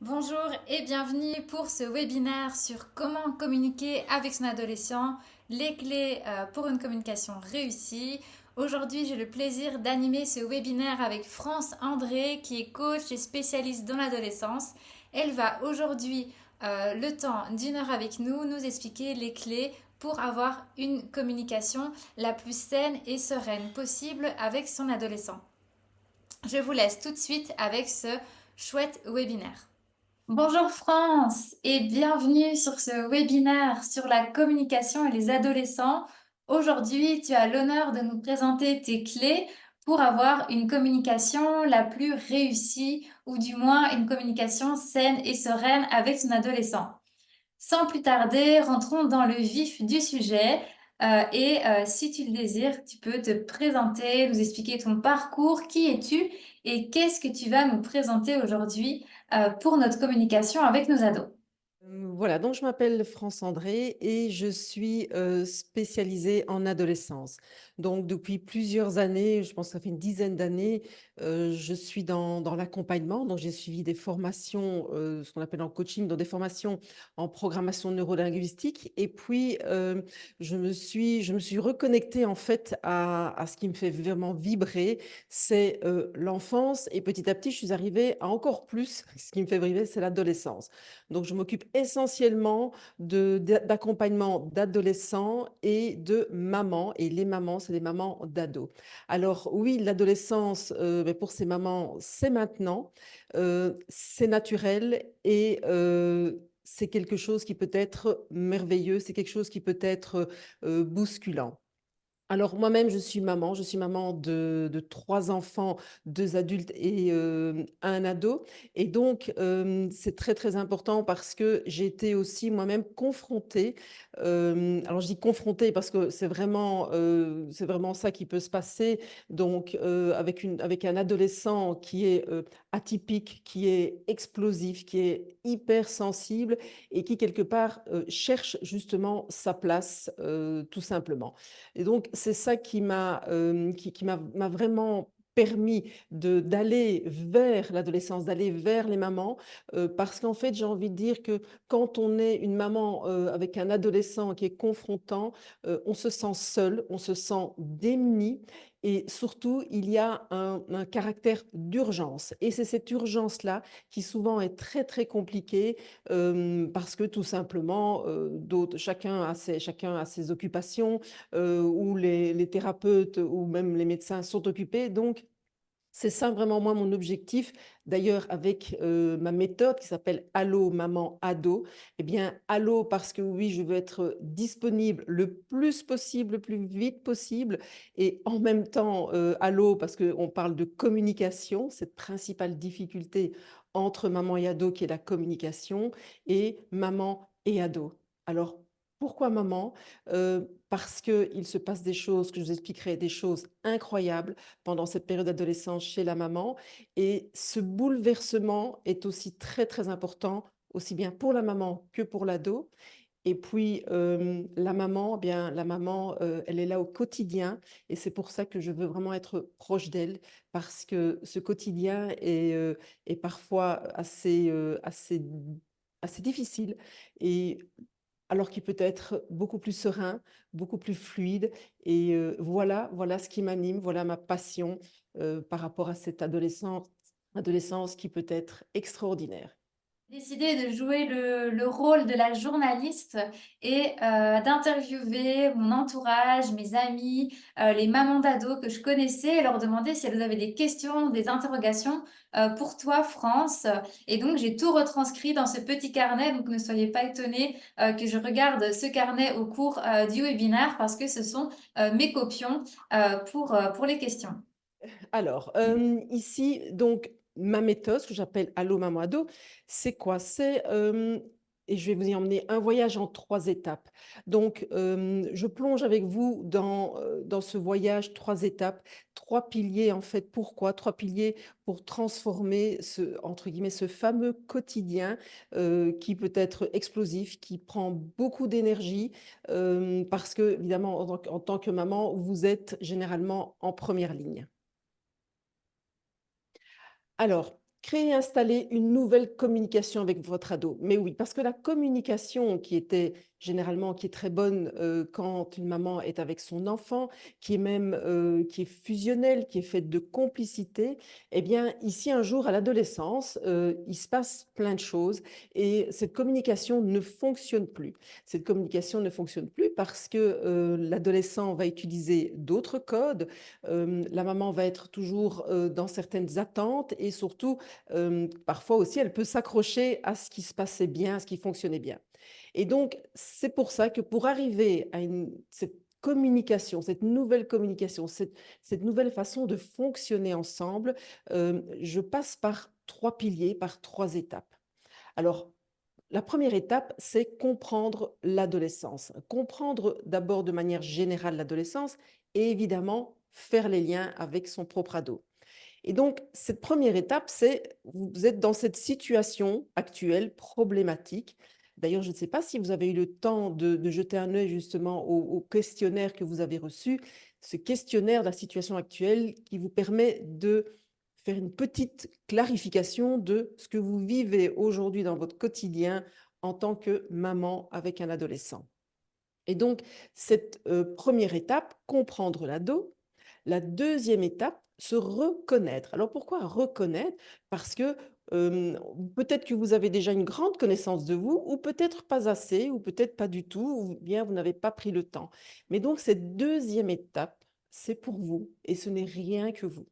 Bonjour et bienvenue pour ce webinaire sur comment communiquer avec son adolescent, les clés pour une communication réussie. Aujourd'hui, j'ai le plaisir d'animer ce webinaire avec France André, qui est coach et spécialiste dans l'adolescence. Elle va aujourd'hui, le temps d'une heure avec nous, nous expliquer les clés pour avoir une communication la plus saine et sereine possible avec son adolescent. Je vous laisse tout de suite avec ce chouette webinaire. Bonjour France et bienvenue sur ce webinaire sur la communication et les adolescents. Aujourd'hui, tu as l'honneur de nous présenter tes clés pour avoir une communication la plus réussie ou du moins une communication saine et sereine avec son adolescent. Sans plus tarder, rentrons dans le vif du sujet. Si tu le désires, tu peux te présenter, nous expliquer ton parcours, qui es-tu et qu'est-ce que tu vas nous présenter aujourd'hui pour notre communication avec nos ados. Voilà, donc je m'appelle France André et je suis spécialisée en adolescence. Donc depuis plusieurs années, je pense que ça fait une dizaine d'années, je suis dans l'accompagnement. Donc j'ai suivi des formations, ce qu'on appelle en coaching, donc des formations en programmation neurolinguistique. Et puis je me suis reconnectée en fait à ce qui me fait vraiment vibrer, c'est l'enfance. Et petit à petit, je suis arrivée à encore plus, ce qui me fait vibrer, c'est l'adolescence. Donc, je m'occupe essentiellement d'accompagnement d'adolescents et de mamans. Et les mamans, c'est les mamans d'ados. Alors oui, l'adolescence, beh, pour ces mamans, c'est maintenant, c'est naturel et c'est quelque chose qui peut être merveilleux, c'est quelque chose qui peut être bousculant. Alors moi-même, je suis maman de 3 enfants, 2 adultes et 1 ado. Et donc c'est très, très important parce que j'ai été aussi moi-même confrontée, alors je dis confrontée parce que c'est vraiment ça qui peut se passer, donc avec un adolescent qui est, atypique, qui est explosif, qui est hypersensible et qui quelque part, cherche justement sa place, tout simplement. Et donc, c'est ça qui m'a vraiment permis d'aller vers l'adolescence, d'aller vers les mamans, parce qu'en fait, j'ai envie de dire que quand on est une maman, avec un adolescent qui est confrontant, on se sent seul, on se sent démuni et surtout, il y a un caractère d'urgence et c'est cette urgence-là qui souvent est très, très compliquée, parce que tout simplement, chacun a ses occupations, où les thérapeutes ou même les médecins sont occupés. Donc, c'est ça vraiment moi mon objectif. D'ailleurs avec, ma méthode qui s'appelle Allo Maman Ado. Eh bien, allo parce que oui, je veux être disponible le plus possible, le plus vite possible et en même temps, allo parce qu'on parle de communication, cette principale difficulté entre maman et ado qui est la communication et maman et ado. Alors pourquoi maman? Parce qu'il se passe des choses que je vous expliquerai, des choses incroyables pendant cette période d'adolescence chez la maman. Et ce bouleversement est aussi très, très important, aussi bien pour la maman que pour l'ado. Et puis, la maman, elle est là au quotidien et c'est pour ça que je veux vraiment être proche d'elle parce que ce quotidien est parfois assez difficile et alors qu'il peut être beaucoup plus serein, beaucoup plus fluide et voilà ce qui m'anime, voilà ma passion, par rapport à cette adolescence qui peut être extraordinaire. Décidé de jouer le rôle de la journaliste et d'interviewer mon entourage, mes amis, les mamans d'ados que je connaissais et leur demander si elles avaient des questions, des interrogations pour toi, France. Et donc, j'ai tout retranscrit dans ce petit carnet. Donc, ne soyez pas étonnés que je regarde ce carnet au cours du webinaire parce que ce sont mes copions pour les questions. Alors, ici, donc, ma méthode, ce que j'appelle Allo Maman Ado, c'est quoi? Et je vais vous y emmener un voyage en 3 étapes. Donc, je plonge avec vous dans ce voyage 3 étapes, 3 piliers en fait. Pourquoi? 3 piliers pour transformer ce entre guillemets, «ce fameux quotidien», qui peut être explosif, qui prend beaucoup d'énergie, parce qu'évidemment en tant que maman, vous êtes généralement en première ligne. Alors, Créer, installer une nouvelle communication avec votre ado. Mais oui, parce que la communication qui était généralement qui est très bonne, quand une maman est avec son enfant, qui est même, qui est fusionnelle, qui est faite de complicité, eh bien ici un jour à l'adolescence, il se passe plein de choses et cette communication ne fonctionne plus. Cette communication ne fonctionne plus parce que, l'adolescent va utiliser d'autres codes, la maman va être toujours, dans certaines attentes et surtout, parfois aussi, elle peut s'accrocher à ce qui se passait bien, à ce qui fonctionnait bien. Et donc, c'est pour ça que pour arriver à cette communication, cette nouvelle façon de fonctionner ensemble, je passe par 3 piliers, par 3 étapes. Alors, la première étape, c'est comprendre l'adolescence. Comprendre d'abord de manière générale l'adolescence et évidemment faire les liens avec son propre ado. Et donc, cette première étape, c'est vous êtes dans cette situation actuelle problématique. D'ailleurs, je ne sais pas si vous avez eu le temps de jeter un œil justement au questionnaire que vous avez reçu, ce questionnaire de la situation actuelle qui vous permet de faire une petite clarification de ce que vous vivez aujourd'hui dans votre quotidien en tant que maman avec un adolescent. Et donc, cette première étape, comprendre l'ado. La deuxième étape, se reconnaître. Alors pourquoi reconnaître? Parce que peut-être que vous avez déjà une grande connaissance de vous, ou peut-être pas assez, ou peut-être pas du tout, ou bien vous n'avez pas pris le temps. Mais donc, cette deuxième étape, c'est pour vous, et ce n'est rien que vous.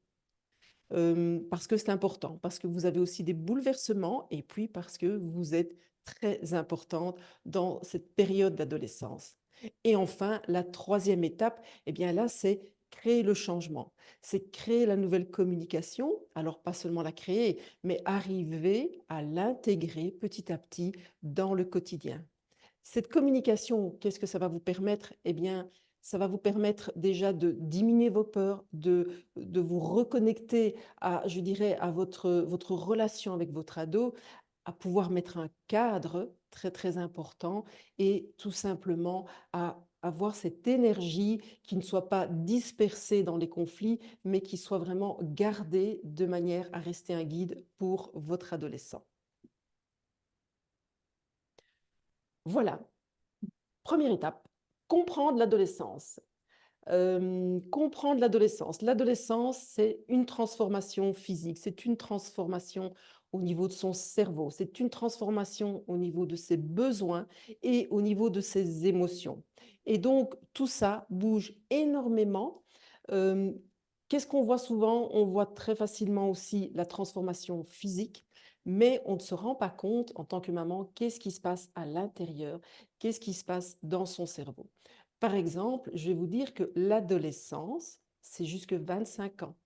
Parce que c'est important, parce que vous avez aussi des bouleversements et puis parce que vous êtes très importante dans cette période d'adolescence. Et enfin, la troisième étape, eh bien là, c'est créer le changement. C'est créer la nouvelle communication. Alors, pas seulement la créer, mais arriver à l'intégrer petit à petit dans le quotidien. Cette communication, qu'est-ce que ça va vous permettre? Eh bien, ça va vous permettre déjà de diminuer vos peurs, de vous reconnecter à, je dirais, à votre relation avec votre ado, à pouvoir mettre un cadre très, très important et tout simplement à avoir cette énergie qui ne soit pas dispersée dans les conflits, mais qui soit vraiment gardée de manière à rester un guide pour votre adolescent. Voilà, première étape, comprendre l'adolescence. Comprendre l'adolescence. L'adolescence, c'est une transformation physique, c'est une transformation au niveau de son cerveau, c'est une transformation au niveau de ses besoins et au niveau de ses émotions. Et donc, tout ça bouge énormément. Hem, Qu'est-ce qu'on voit souvent? On voit très facilement aussi la transformation physique, mais on ne se rend pas compte en tant que maman, qu'est-ce qui se passe à l'intérieur, qu'est-ce qui se passe dans son cerveau. Par exemple, je vais vous dire que l'adolescence, c'est jusque 25 ans.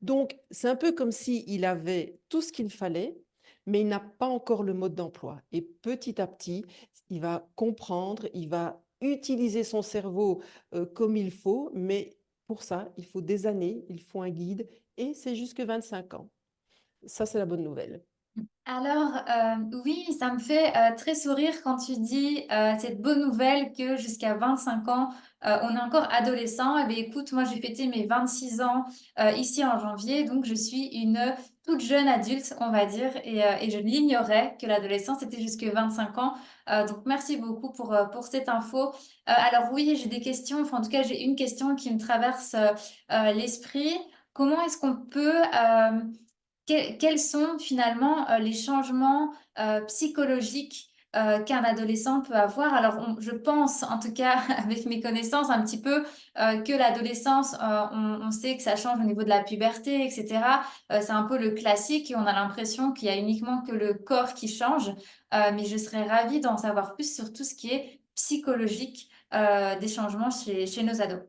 Donc, c'est un peu comme s'il avait tout ce qu'il fallait, mais il n'a pas encore le mode d'emploi. Et petit à petit, il va comprendre, il va utiliser son cerveau comme il faut, mais pour ça, il faut des années, il faut un guide, et c'est jusque 25 ans. Ça, c'est la bonne nouvelle. Alors, oui, ça me fait très sourire quand tu dis cette bonne nouvelle que jusqu'à 25 ans, on est encore adolescent. Eh bien, écoute, moi, j'ai fêté mes 26 ans ici en janvier, donc je suis une toute jeune adulte, on va dire, et je l'ignorais que l'adolescence était jusque 25 ans. Donc, merci beaucoup pour cette info. Alors, oui, j'ai des questions, enfin, en tout cas, j'ai une question qui me traverse l'esprit. Comment est-ce qu'on peut quels sont finalement les changements psychologiques qu'un adolescent peut avoir? Alors, je pense, en tout cas, avec mes connaissances, un petit peu que l'adolescence, on sait que ça change au niveau de la puberté, etc. C'est un peu le classique et on a l'impression qu'il y a uniquement que le corps qui change. Mais je serais ravie d'en savoir plus sur tout ce qui est psychologique des changements chez nos ados.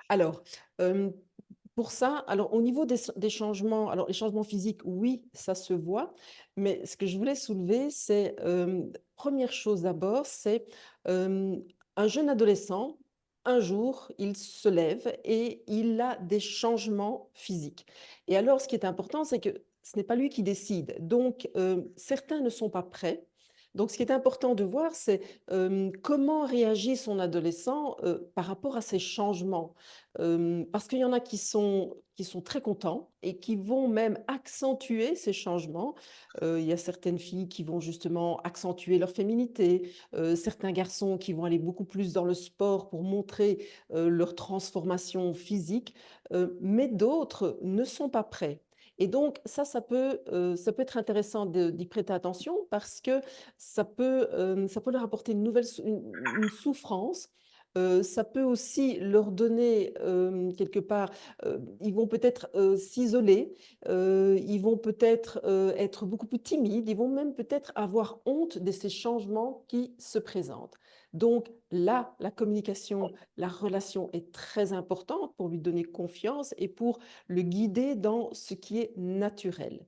Alors, pour ça, alors au niveau des changements, alors les changements physiques, oui, ça se voit, mais ce que je voulais soulever, c'est, 1 chose d'abord, c'est, un jeune adolescent, un jour, il se lève et il a des changements physiques. Et alors ce qui est important, c'est que ce n'est pas lui qui décide. Donc, certains ne sont pas prêts, Donc, ce qui est important de voir, c'est comment réagit son adolescent par rapport à ces changements. Parce qu'il y en a qui sont très contents et qui vont même accentuer ces changements. Il y a certaines filles qui vont justement accentuer leur féminité, certains garçons qui vont aller beaucoup plus dans le sport pour montrer leur transformation physique, mais d'autres ne sont pas prêts. Et donc, ça peut être intéressant d'y prêter attention parce que ça peut leur apporter une nouvelle une souffrance. Ça peut aussi leur donner, quelque part, ils vont peut-être, s'isoler, ils vont peut-être, être beaucoup plus timides, ils vont même peut-être avoir honte de ces changements qui se présentent. Donc là, la communication, la relation est très importante pour lui donner confiance et pour le guider dans ce qui est naturel.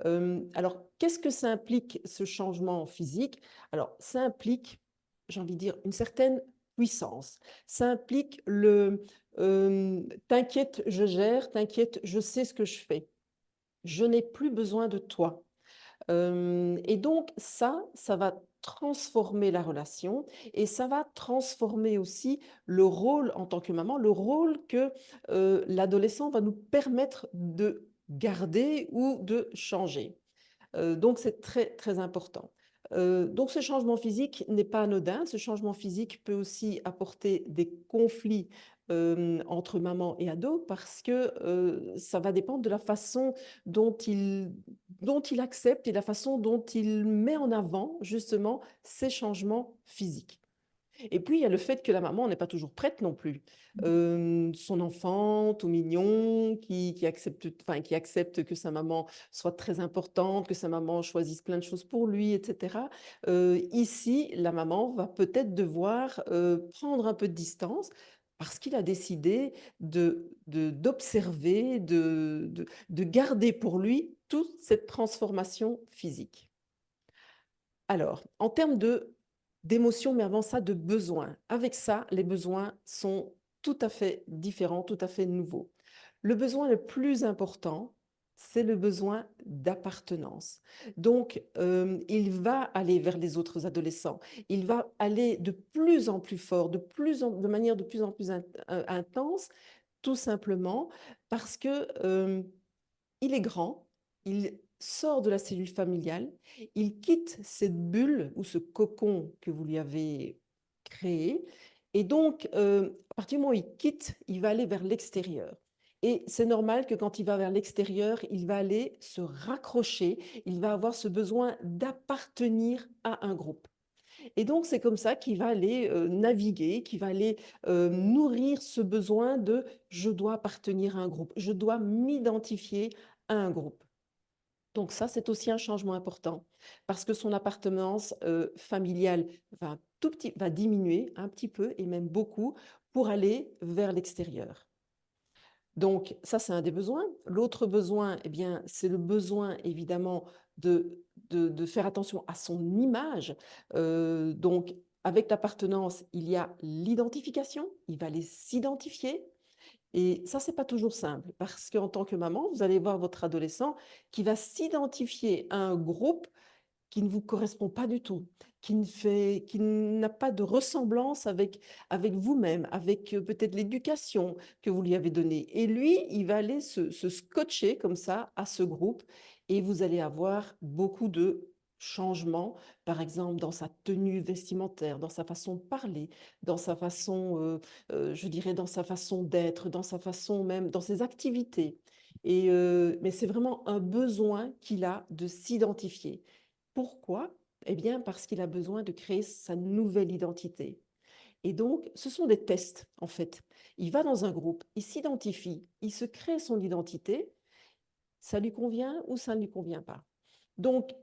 Alors, qu'est-ce que ça implique, ce changement physique? Alors, ça implique, j'ai envie de dire, une certaine puissance. Ça implique t'inquiète, je gère, t'inquiète, je sais ce que je fais. Je n'ai plus besoin de toi. Et donc ça va transformer la relation et ça va transformer aussi le rôle en tant que maman, le rôle que, l'adolescent va nous permettre de garder ou de changer. Donc c'est très, très important. Donc ce changement physique n'est pas anodin. Ce changement physique peut aussi apporter des conflits, entre maman et ado parce que, ça va dépendre de la façon dont il accepte et la façon dont il met en avant justement ces changements physiques. Et puis, il y a le fait que la maman n'est pas toujours prête non plus. Son enfant tout mignon qui accepte que sa maman soit très importante, que sa maman choisisse plein de choses pour lui et cetera. Ici, la maman va peut-être devoir, prendre un peu de distance parce qu'il a décidé d'observer, de garder pour lui toute cette transformation physique. Alors, en termes d'émotions, mais avant ça, de besoins. Avec ça, les besoins sont tout à fait différents, tout à fait nouveaux. Le besoin le plus important, c'est le besoin d'appartenance. Donc, il va aller vers les autres adolescents. Il va aller de plus en plus fort, de manière de plus en plus intense, tout simplement parce que il est grand, il sort de la cellule familiale, il quitte cette bulle ou ce cocon que vous lui avez créé et donc à partir du moment où il quitte, il va aller vers l'extérieur et c'est normal que quand il va vers l'extérieur, il va aller se raccrocher, il va avoir ce besoin d'appartenir à un groupe et donc c'est comme ça qu'il va aller, naviguer, qu'il va aller, nourrir ce besoin de: «Je dois appartenir à un groupe, je dois m'identifier à un groupe». Donc ça, c'est aussi un changement important parce que son appartenance, familiale va diminuer un petit peu et même beaucoup pour aller vers l'extérieur. Donc ça, c'est un des besoins. L'autre besoin, eh bien, c'est le besoin évidemment de faire attention à son image. Donc avec l'appartenance, il y a l'identification, il va aller s'identifier et ça, c'est pas toujours simple parce qu'en tant que maman, vous allez voir votre adolescent qui va s'identifier à un groupe qui ne vous correspond pas du tout, qui n'a pas de ressemblance avec vous-même, avec, peut-être l'éducation que vous lui avez donnée et lui, il va aller se scotcher comme ça à ce groupe et vous allez avoir beaucoup de changements, par exemple dans sa tenue vestimentaire, dans sa façon de parler, dans sa façon, je dirais dans sa façon d'être, dans sa façon même dans ses activités et mais c'est vraiment un besoin qu'il a de s'identifier. Pourquoi? Eh bien, parce qu'il a besoin de créer sa nouvelle identité. Et donc, ce sont des tests, en fait. Il va dans un groupe, il s'identifie, il se crée son identité, ça lui convient ou ça ne lui convient pas. Donc,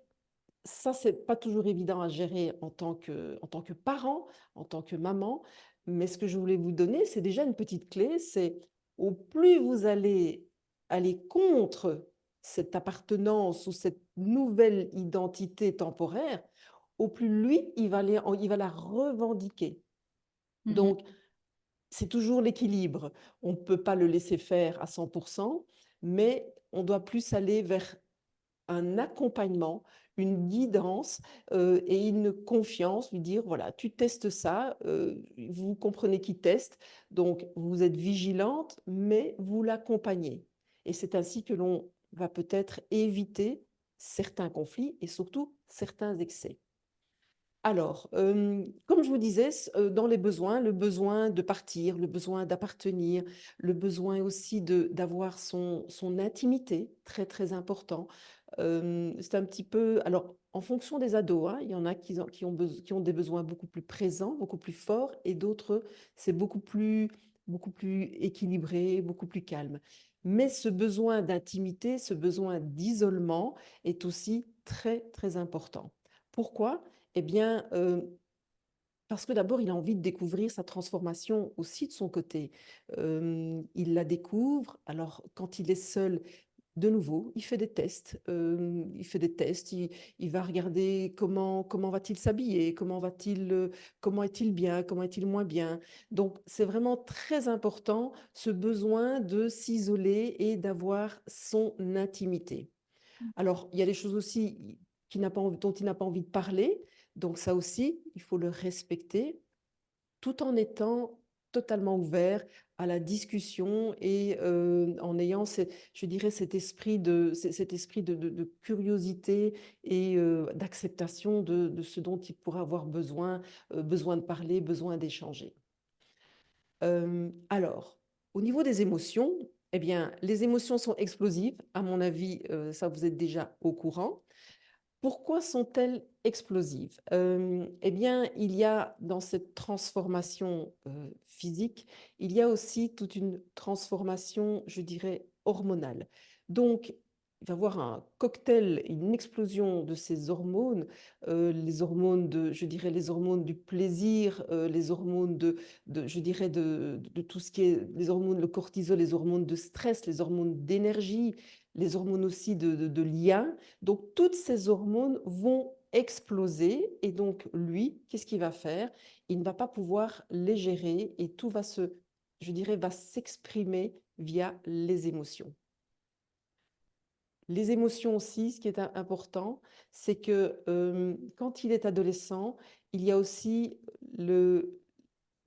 ça, c'est pas toujours évident à gérer en tant que parent, en tant que maman, mais ce que je voulais vous donner, c'est déjà une petite clé, c'est au plus vous allez aller contre cette appartenance ou cette nouvelle identité temporaire, au plus lui, il va la revendiquer. Mhm. Donc, c'est toujours l'équilibre. On ne peut pas le laisser faire à 100%, mais on doit plus aller vers un accompagnement, une guidance, et une confiance, lui dire: «Voilà, tu testes ça», vous comprenez qu'il teste, donc vous êtes vigilante, mais vous l'accompagnez et c'est ainsi que l'on va peut-être éviter certains conflits et surtout certains excès. Alors, comme je vous disais, dans les besoins, le besoin de partir, le besoin d'appartenir, le besoin aussi d'avoir son intimité, très, très important. C'est un petit peu alors, en fonction des ados, hein, il y en a qui ont des besoins beaucoup plus présents, beaucoup plus forts et d'autres, c'est beaucoup plus équilibré, beaucoup plus calme. Mais ce besoin d'intimité, ce besoin d'isolement est aussi très, très important. Pourquoi? Eh bien, parce que d'abord, il a envie de découvrir sa transformation aussi de son côté. Il la découvre, alors quand il est seul, de nouveau, il fait des tests, il va regarder comment va-t-il s'habiller, comment est-il bien, comment est-il moins bien. Donc c'est vraiment très important ce besoin de s'isoler et d'avoir son intimité. Alors, il y a des choses aussi dont il n'a pas envie de parler, donc ça aussi, il faut le respecter, tout en étant totalement ouvert à la discussion et en ayant, je dirais, cet esprit de curiosité et d'acceptation de ce dont il pourra avoir besoin, besoin de parler, besoin d'échanger. Alors, au niveau des émotions, eh bien, les émotions sont explosives. À mon avis, ça, vous êtes déjà au courant. Pourquoi sont-elles explosives? Eh bien, il y a dans cette transformation, physique, il y a aussi toute une transformation, je dirais, hormonale. Donc, il va y avoir un cocktail, une explosion de ces hormones, les hormones je dirais les hormones du plaisir, les hormones je dirais de tout ce qui est les hormones, le cortisol, les hormones de stress, les hormones d'énergie, les hormones aussi de lien. Donc, toutes ces hormones vont exploser et donc lui, qu'est-ce qu'il va faire? Il ne va pas pouvoir les gérer et tout je dirais, va s'exprimer via les émotions. Les émotions aussi, ce qui est important, c'est que quand il est adolescent, il y a aussi le,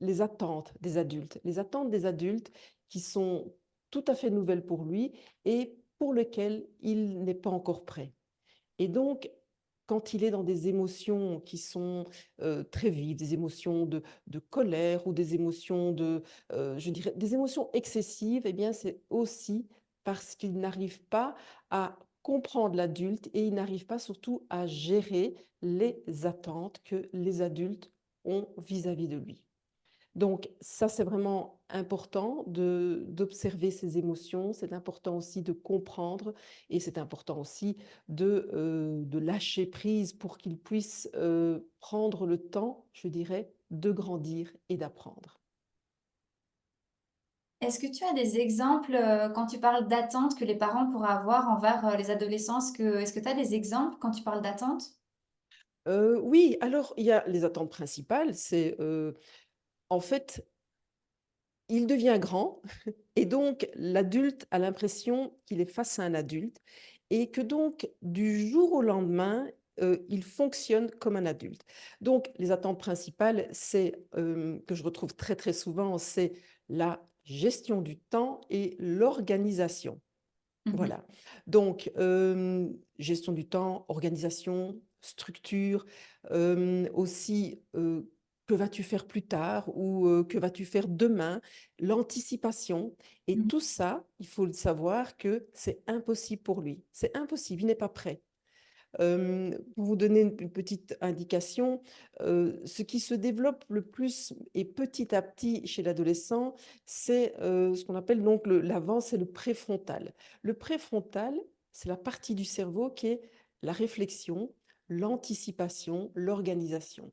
les attentes des adultes. Les attentes des adultes qui sont tout à fait nouvelles pour lui et pour lesquelles il n'est pas encore prêt. Et donc, quand il est dans des émotions qui sont très vives, des émotions de colère ou des émotions je dirais, des émotions excessives, eh bien, c'est aussi parce qu'il n'arrive pas à comprendre l'adulte et il n'arrive pas surtout à gérer les attentes que les adultes ont vis-à-vis de lui. Donc ça, c'est vraiment important d'observer ses émotions, c'est important aussi de comprendre et c'est important aussi de lâcher prise pour qu'il puisse prendre le temps, je dirais, de grandir et d'apprendre. Est-ce que tu as des exemples quand tu parles d'attente que les parents pourraient avoir envers les adolescents? Est-ce que tu as des exemples quand tu parles d'attente? Oui, alors il y a les attentes principales, c'est en fait, il devient grand et donc l'adulte a l'impression qu'il est face à un adulte et que donc du jour au lendemain, il fonctionne comme un adulte. Donc les attentes principales, que je retrouve très, très souvent, c'est la gestion du temps et l'organisation. Mhm. Voilà. Donc, gestion du temps, organisation, structure, aussi, que vas-tu faire plus tard ou que vas-tu faire demain? L'anticipation et Mhm. tout ça, il faut le savoir que c'est impossible pour lui. C'est impossible, il n'est pas prêt. Pour vous donner une petite indication, ce qui se développe le plus et petit à petit chez l'adolescent, c'est, ce qu'on appelle donc l'avant, c'est le préfrontal. Le préfrontal, c'est la partie du cerveau qui est la réflexion, l'anticipation, l'organisation.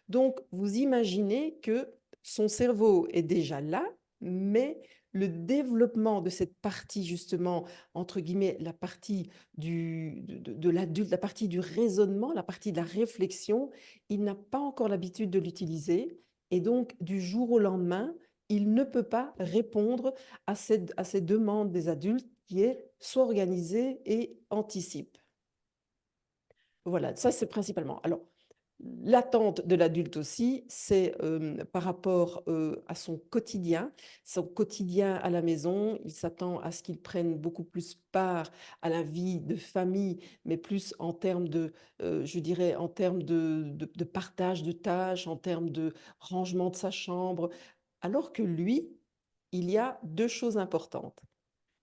Donc, vous imaginez que son cerveau est déjà là, mais le développement de cette partie, justement, entre guillemets, la partie de l'adulte, la partie du raisonnement, la partie de la réflexion, il n'a pas encore l'habitude de l'utiliser. Et donc, du jour au lendemain, il ne peut pas répondre à cette demande des adultes qui est soit organisé et anticipe. Voilà, ça c'est principalement. Alors, l'attente de l'adulte aussi, c'est, par rapport, à son quotidien à la maison. Il s'attend à ce qu'il prenne beaucoup plus part à la vie de famille, mais plus en termes de, je dirais, en termes de partage de tâches, en termes de rangement de sa chambre. Alors que lui, il y a 2 choses importantes.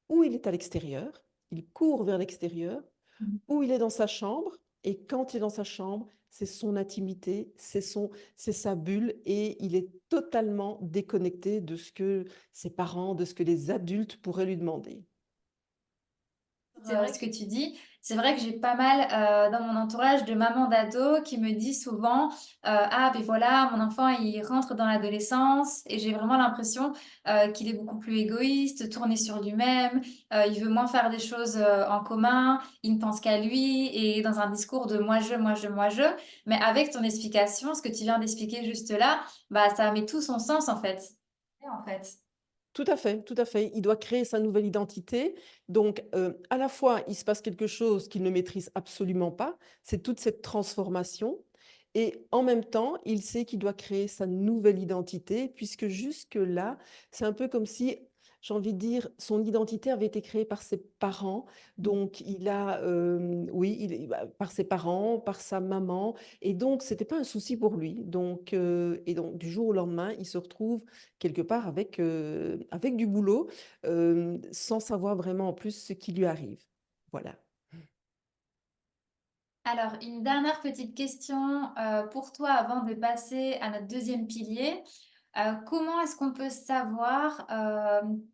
Ou il est à l'extérieur, il court vers l'extérieur, ou il est dans sa chambre, et quand il est dans sa chambre, c'est son intimité, c'est sa bulle, et il est totalement déconnecté de ce que ses parents, de ce que les adultes pourraient lui demander. C'est vrai ce que tu dis. C'est vrai que j'ai pas mal dans mon entourage de mamans d'ados qui me disent souvent ah ben voilà mon enfant il rentre dans l'adolescence et j'ai vraiment l'impression qu'il est beaucoup plus égoïste, tourné sur lui-même, il veut moins faire des choses en commun, il ne pense qu'à lui et dans un discours de moi je moi je moi je. Mais avec ton explication, ce que tu viens d'expliquer juste là, bah ça met tout son sens en fait. Et en fait. Tout à fait, tout à fait. Il doit créer sa nouvelle identité. Donc, à la fois, il se passe quelque chose qu'il ne maîtrise absolument pas, c'est toute cette transformation. Et en même temps, il sait qu'il doit créer sa nouvelle identité, puisque jusque-là, c'est un peu comme si, j'ai envie de dire, son identité avait été créée par ses parents. Donc, il a, oui, bah, par ses parents, par sa maman. Et donc, c'était pas un souci pour lui. Donc, et donc, du jour au lendemain, il se retrouve quelque part avec, avec du boulot, sans savoir vraiment en plus ce qui lui arrive. Voilà. Alors, une dernière petite question pour toi avant de passer à notre deuxième pilier. Comment est-ce qu'on peut savoir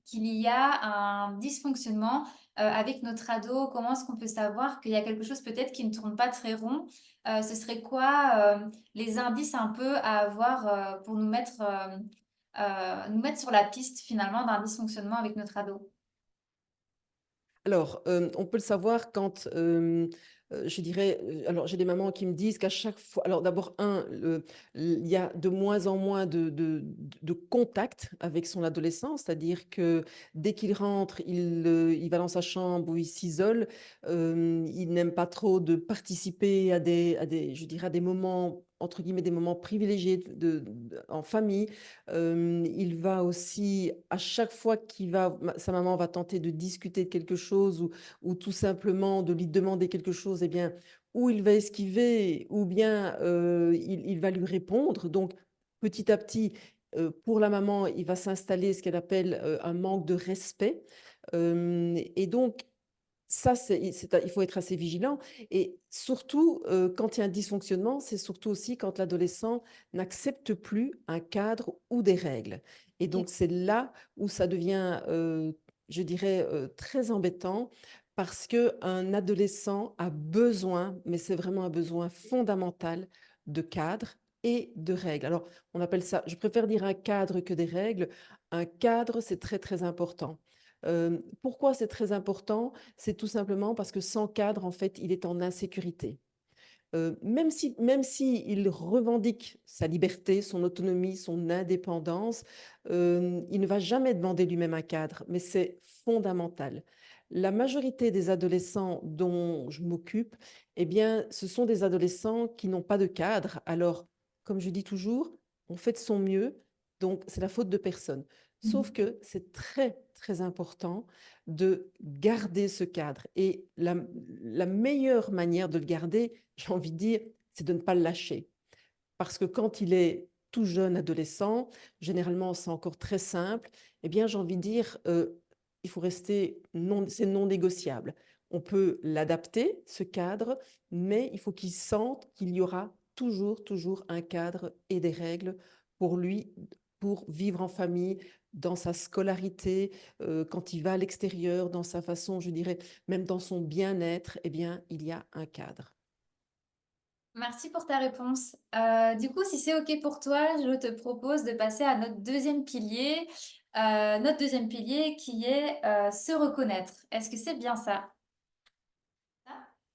qu'il y a un dysfonctionnement avec notre ado? Comment est-ce qu'on peut savoir qu'il y a quelque chose peut-être qui ne tourne pas très rond? Ce serait quoi les indices un peu à avoir pour nous mettre sur la piste finalement d'un dysfonctionnement avec notre ado? Alors, on peut le savoir quand, je dirais, alors j'ai des mamans qui me disent qu'à chaque fois, alors d'abord il y a de moins en moins de contact avec son adolescent, c'est-à-dire que dès qu'il rentre, il va dans sa chambre où il s'isole, il n'aime pas trop de participer à des je dirais, à des moments, entre guillemets, «des moments privilégiés» en famille. Il va aussi, à chaque fois qu'il va, sa maman va tenter de discuter de quelque chose, ou tout simplement de lui demander quelque chose, eh bien, ou il va esquiver, ou bien il va lui répondre. Donc, petit à petit, pour la maman, il va s'installer ce qu'elle appelle un manque de respect. Et donc, ça, il faut être assez vigilant, et surtout, quand il y a un dysfonctionnement, c'est surtout aussi quand l'adolescent n'accepte plus un cadre ou des règles, et Ok. donc c'est là où ça devient, je dirais, très embêtant, parce qu'un adolescent a besoin, mais c'est vraiment un besoin fondamental, de cadre et de règles. Alors, on appelle ça, je préfère dire un cadre que des règles. Un cadre, c'est très, très important. Pourquoi c'est très important? C'est tout simplement parce que sans cadre, en fait, il est en insécurité. Même si il revendique sa liberté, son autonomie, son indépendance, il ne va jamais demander lui-même un cadre, mais c'est fondamental. La majorité des adolescents dont je m'occupe, eh bien, ce sont des adolescents qui n'ont pas de cadre. Alors, comme je dis toujours, on fait de son mieux, donc c'est la faute de personne. Sauf Mhm. que c'est très, très important de garder ce cadre, et la meilleure manière de le garder, j'ai envie de dire, c'est de ne pas le lâcher. Parce que quand il est tout jeune adolescent, généralement c'est encore très simple, eh bien j'ai envie de dire, il faut rester non, c'est non négociable. On peut l'adapter, ce cadre, mais il faut qu'il sente qu'il y aura toujours, toujours un cadre et des règles pour lui, pour vivre en famille, dans sa scolarité, quand il va à l'extérieur, dans sa façon, je dirais, même dans son bien-être, eh bien, il y a un cadre. Merci pour ta réponse. Du coup, si c'est OK pour toi, je te propose de passer à notre deuxième pilier qui est se reconnaître. Est-ce que c'est bien ça?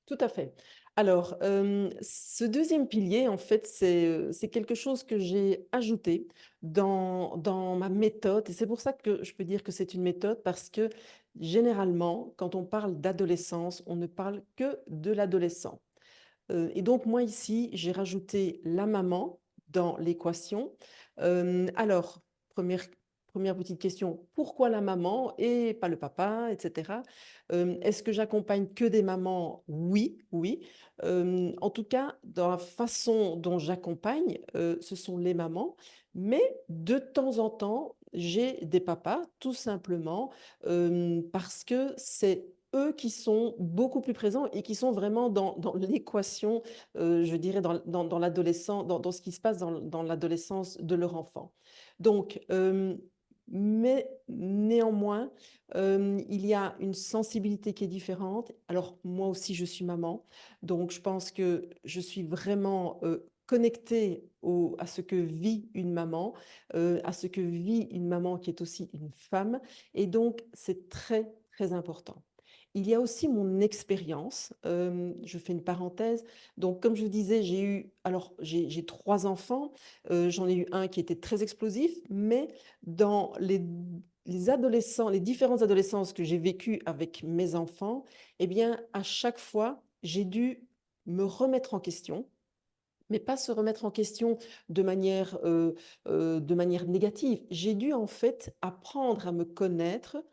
Tout à fait. Alors, ce deuxième pilier, en fait, c'est quelque chose que j'ai ajouté dans ma méthode, et c'est pour ça que je peux dire que c'est une méthode, parce que généralement, quand on parle d'adolescence, on ne parle que de l'adolescent. Et donc moi ici, j'ai rajouté la maman dans l'équation. Alors, première, première petite question, pourquoi la maman et pas le papa, etc. Est-ce que j'accompagne que des mamans? Oui, oui. En tout cas, dans la façon dont j'accompagne, ce sont les mamans, mais de temps en temps, j'ai des papas, tout simplement, parce que c'est eux qui sont beaucoup plus présents et qui sont vraiment dans l'équation, je dirais, dans l'adolescent, dans ce qui se passe dans l'adolescence de leur enfant. Donc, mais néanmoins, il y a une sensibilité qui est différente. Alors, moi aussi, je suis maman, donc je pense que je suis vraiment connectée à ce que vit une maman, à ce que vit une maman qui est aussi une femme, et donc c'est très, très important. Il y a aussi mon expérience, je fais une parenthèse. Donc, comme je vous disais, j'ai 3 enfants, j'en ai eu un qui était très explosif, mais dans les adolescents, les différentes adolescences que j'ai vécues avec mes enfants, eh bien, à chaque fois, j'ai dû me remettre en question, mais pas se remettre en question de manière négative. J'ai dû en fait apprendre à me connaître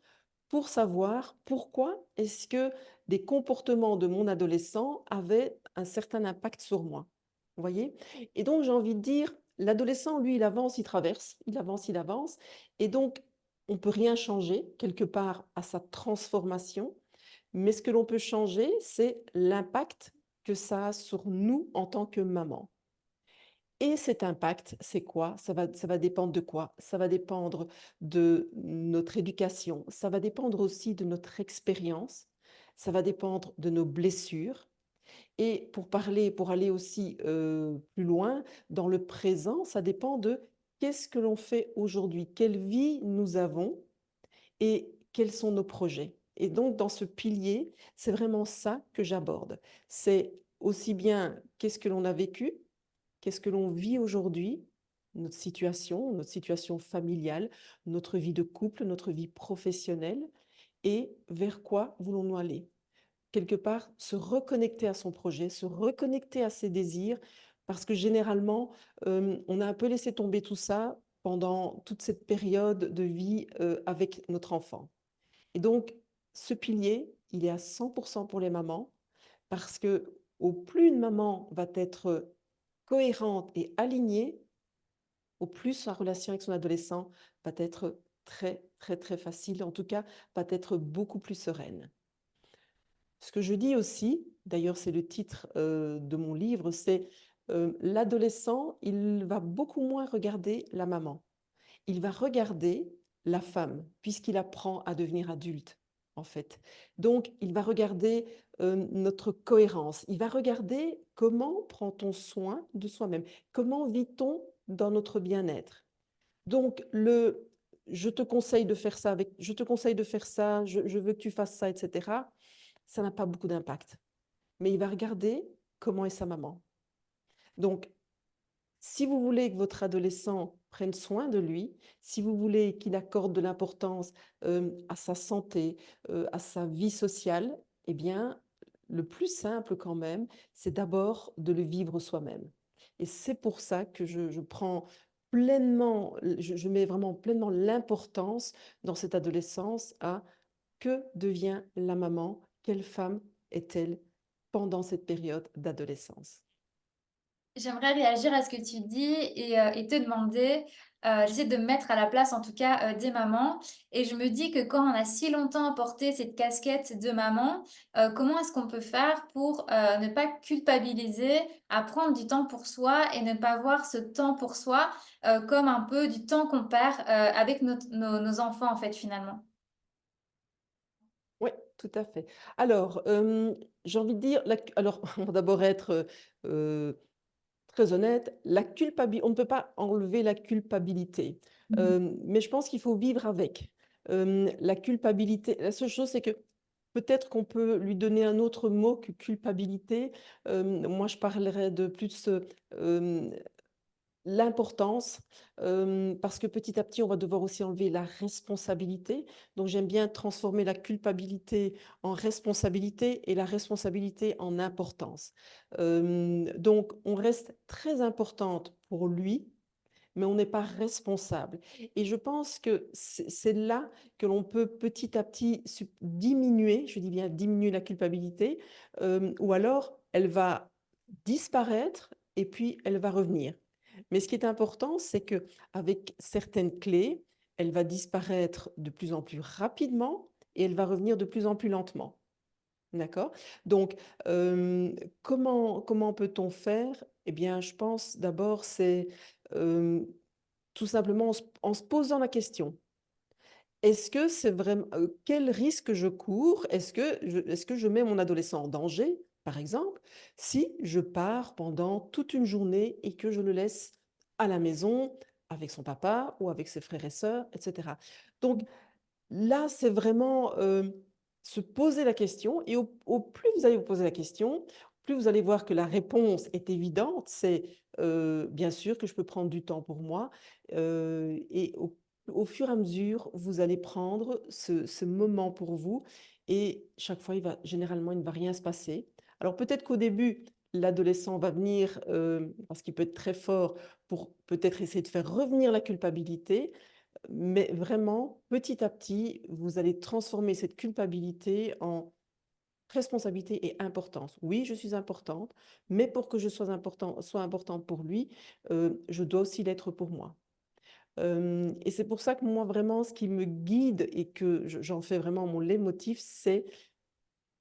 pour savoir pourquoi est-ce que des comportements de mon adolescent avaient un certain impact sur moi. Vous voyez? Et donc j'ai envie de dire, l'adolescent, lui, il avance, il traverse, il avance, il avance, et donc on peut rien changer quelque part à sa transformation, mais ce que l'on peut changer, c'est l'impact que ça a sur nous en tant que maman. Et cet impact, c'est quoi? Ça va dépendre de quoi? Ça va dépendre de notre éducation, ça va dépendre aussi de notre expérience, ça va dépendre de nos blessures. Et pour aller aussi plus loin, dans le présent, ça dépend de qu'est-ce que l'on fait aujourd'hui, quelle vie nous avons et quels sont nos projets. Et donc, dans ce pilier, c'est vraiment ça que j'aborde. C'est aussi bien qu'est-ce que l'on a vécu, qu'est-ce que l'on vit aujourd'hui, notre situation familiale, notre vie de couple, notre vie professionnelle, et vers quoi voulons-nous aller? Quelque part, se reconnecter à son projet, se reconnecter à ses désirs, parce que généralement, on a un peu laissé tomber tout ça pendant toute cette période de vie avec notre enfant. Et donc, ce pilier, il est à 100% pour les mamans, parce que au plus une maman va être cohérente et alignée, au plus sa relation avec son adolescent va être très, très, très facile, en tout cas, va être beaucoup plus sereine. Ce que je dis aussi, d'ailleurs c'est le titre de mon livre, c'est l'adolescent, il va beaucoup moins regarder la maman. Il va regarder la femme, puisqu'il apprend à devenir adulte, en fait. Donc, il va regarder notre cohérence. Il va regarder comment prend-on soin de soi-même, comment vit-on dans notre bien-être. Donc, je te conseille de faire ça je te conseille de faire ça, je veux que tu fasses ça, etc. Ça n'a pas beaucoup d'impact. Mais il va regarder comment est sa maman. Donc, si vous voulez que votre adolescent prenne soin de lui, si vous voulez qu'il accorde de l'importance à sa santé, à sa vie sociale, eh bien, le plus simple quand même, c'est d'abord de le vivre soi-même. Et c'est pour ça que je prends pleinement, je mets vraiment pleinement l'importance dans cette adolescence à que devient la maman, quelle femme est-elle pendant cette période d'adolescence. J'aimerais réagir à ce que tu dis et te demander, j'essaie de me mettre à la place en tout cas des mamans et je me dis que quand on a si longtemps porté cette casquette de maman, comment est-ce qu'on peut faire pour ne pas culpabiliser, à prendre du temps pour soi et ne pas voir ce temps pour soi comme un peu du temps qu'on perd avec nos enfants en fait finalement. Oui, tout à fait. Alors, j'ai envie de dire, alors, on va d'abord être très honnête, on ne peut pas enlever la culpabilité, mais je pense qu'il faut vivre avec. La culpabilité, la seule chose, c'est que peut-être qu'on peut lui donner un autre mot que culpabilité. Moi, je parlerais de plus l'importance, parce que petit à petit, on va devoir aussi enlever la responsabilité. Donc j'aime bien transformer la culpabilité en responsabilité et la responsabilité en importance. Donc on reste très importante pour lui, mais on n'est pas responsable. Et je pense que c'est là que l'on peut petit à petit diminuer, je dis bien diminuer la culpabilité, ou alors elle va disparaître et puis elle va revenir. Mais ce qui est important, c'est que avec certaines clés, elle va disparaître de plus en plus rapidement et elle va revenir de plus en plus lentement. D'accord? Donc, comment peut-on faire? Eh bien, je pense d'abord, c'est, hem, tout simplement en se posant la question: «Est-ce que c'est vraiment quel risque je cours? Est-ce que je mets mon adolescent en danger, par exemple, si je pars pendant toute une journée et que je le laisse à la maison avec son papa ou avec ses frères et sœurs?» et cetera. Donc là, c'est vraiment, se poser la question et au plus vous allez vous poser la question, plus vous allez voir que la réponse est évidente. C'est, bien sûr que je peux prendre du temps pour moi, et au fur et à mesure, vous allez prendre ce moment pour vous et chaque fois, généralement, il ne va rien se passer. Alors peut-être qu'au début, l'adolescent va venir, parce qu'il peut être très fort pour peut-être essayer de faire revenir la culpabilité, mais vraiment, petit à petit, vous allez transformer cette culpabilité en responsabilité et importance. Oui, je suis importante, mais pour que je sois importante pour lui, je dois aussi l'être pour moi. Et c'est pour ça que moi, vraiment, ce qui me guide et que j'en fais vraiment mon leitmotiv, c'est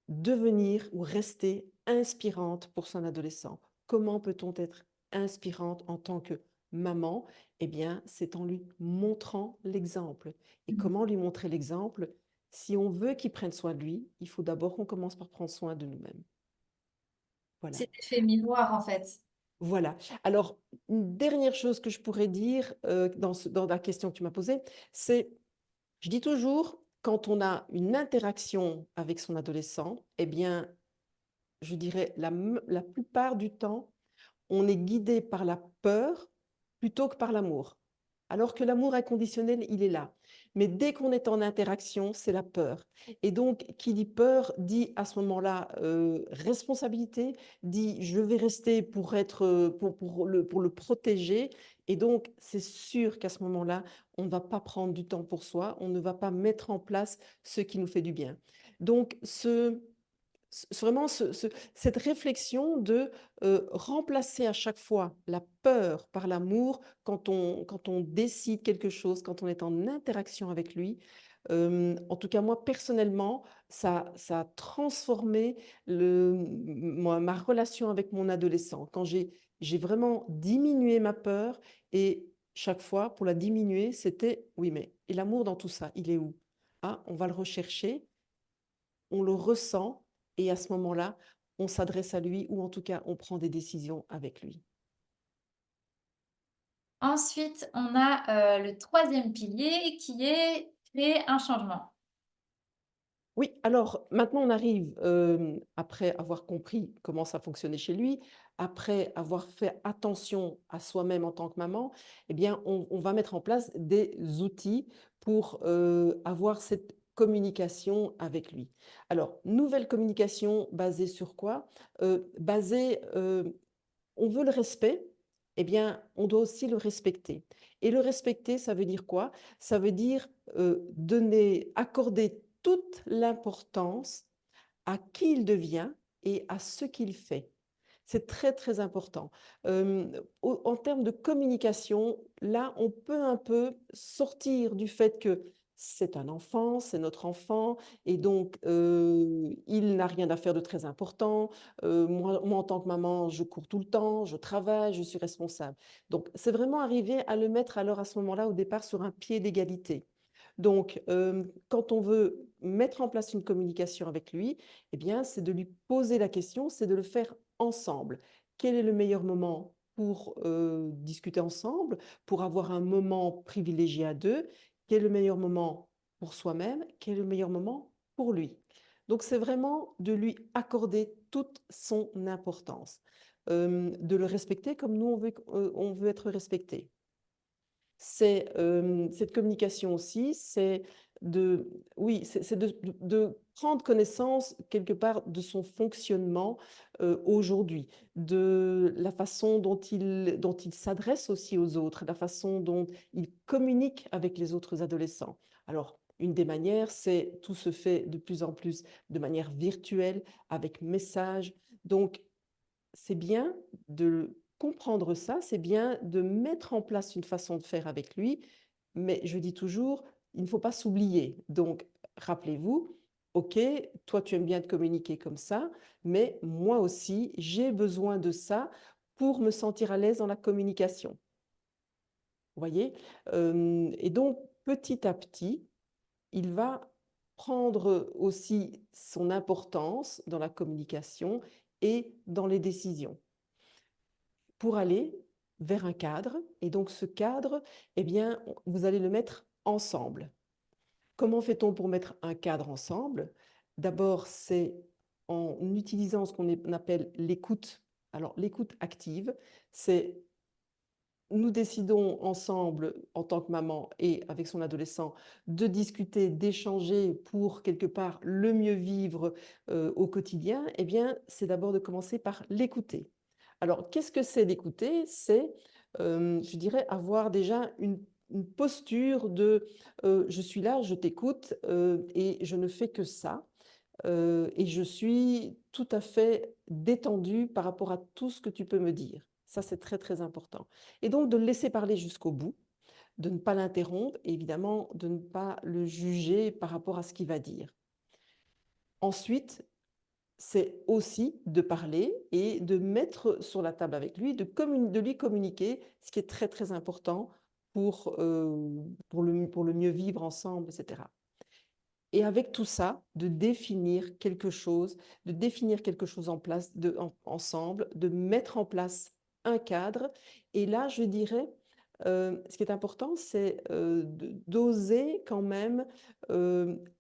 devenir ou rester inspirante pour son adolescent. Comment peut-on être inspirante en tant que maman? Eh bien, c'est en lui montrant l'exemple. Et comment lui montrer l'exemple? Si on veut qu'il prenne soin de lui, il faut d'abord qu'on commence par prendre soin de nous-mêmes. Voilà. C'est l'effet miroir en fait. Voilà. Alors, une dernière chose que je pourrais dire dans la question que tu m'as posée, c'est, je dis toujours, quand on a une interaction avec son adolescent, eh bien, je dirais la plupart du temps, on est guidé par la peur plutôt que par l'amour. Alors que l'amour inconditionnel, il est là. Mais dès qu'on est en interaction, c'est la peur. Et donc, qui dit peur, dit à ce moment-là responsabilité, dit je vais rester pour être pour le protéger. Et donc, c'est sûr qu'à ce moment-là, on ne va pas prendre du temps pour soi, on ne va pas mettre en place ce qui nous fait du bien. Donc, vraiment cette réflexion de, remplacer à chaque fois la peur par l'amour quand on décide quelque chose, quand on est en interaction avec lui. En tout cas moi personnellement, ça a transformé ma relation avec mon adolescent. Quand j'ai vraiment diminué ma peur et chaque fois pour la diminuer, c'était: «Oui mais et l'amour dans tout ça, il est où? Ah, on va le rechercher, on le ressent et à ce moment-là, on s'adresse à lui ou en tout cas, on prend des décisions avec lui. Ensuite, on a le troisième pilier qui est créer un changement. Oui, alors maintenant on arrive, après avoir compris comment ça fonctionnait chez lui, après avoir fait attention à soi-même en tant que maman, eh bien on va mettre en place des outils pour, avoir cette communication avec lui. Alors, nouvelle communication basée sur quoi? Basée, on veut le respect, eh bien, on doit aussi le respecter. Et le respecter, ça veut dire quoi? Ça veut dire accorder toute l'importance à qui il devient et à ce qu'il fait. C'est très, très important. En termes de communication, là, on peut un peu sortir du fait que c'est un enfant, c'est notre enfant et donc il n'a rien à faire de très important. Moi, en tant que maman, je cours tout le temps, je travaille, je suis responsable. Donc, c'est vraiment arriver à le mettre alors à ce moment-là, au départ, sur un pied d'égalité. Donc, quand on veut mettre en place une communication avec lui, eh bien, c'est de lui poser la question, c'est de le faire ensemble. Quel est le meilleur moment pour discuter ensemble, pour avoir un moment privilégié à deux? Quel est le meilleur moment pour soi-même? Quel est le meilleur moment pour lui? Donc c'est vraiment de lui accorder toute son importance, de le respecter comme nous on veut être respecté. C'est, cette communication aussi, c'est de oui, c'est de prendre connaissance quelque part de son fonctionnement, aujourd'hui, de la façon dont il s'adresse aussi aux autres, la façon dont il communique avec les autres adolescents. Alors, une des manières, c'est tout se fait de plus en plus de manière virtuelle, avec messages. Donc c'est bien de comprendre ça, c'est bien de mettre en place une façon de faire avec lui, mais je dis toujours, il ne faut pas s'oublier. Donc, rappelez-vous, OK, toi tu aimes bien te communiquer comme ça, mais moi aussi, j'ai besoin de ça pour me sentir à l'aise dans la communication. Vous voyez? Et donc, petit à petit, il va prendre aussi son importance dans la communication et dans les décisions pour aller vers un cadre. Et donc ce cadre, eh bien, vous allez le mettre ensemble. Comment fait-on pour mettre un cadre ensemble? D'abord, c'est en utilisant ce qu'on appelle l'écoute. Alors, l'écoute active, c'est nous décidons ensemble, en tant que maman et avec son adolescent, de discuter, d'échanger pour quelque part le mieux vivre au quotidien, eh bien, c'est d'abord de commencer par l'écouter. Alors, qu'est-ce que c'est d'écouter? C'est, je dirais, avoir déjà une posture de je suis là, je t'écoute et je ne fais que ça. Et je suis tout à fait détendue par rapport à tout ce que tu peux me dire. Ça, c'est très, très important. Et donc, de le laisser parler jusqu'au bout, de ne pas l'interrompre et évidemment de ne pas le juger par rapport à ce qu'il va dire. Ensuite, c'est aussi de parler et de mettre sur la table avec lui, de lui communiquer ce qui est très, très important pour le mieux vivre ensemble, etc. Et avec tout ça, de définir quelque chose en place ensemble, de mettre en place un cadre. Et là, je dirais, ce qui est important, c'est d'oser quand même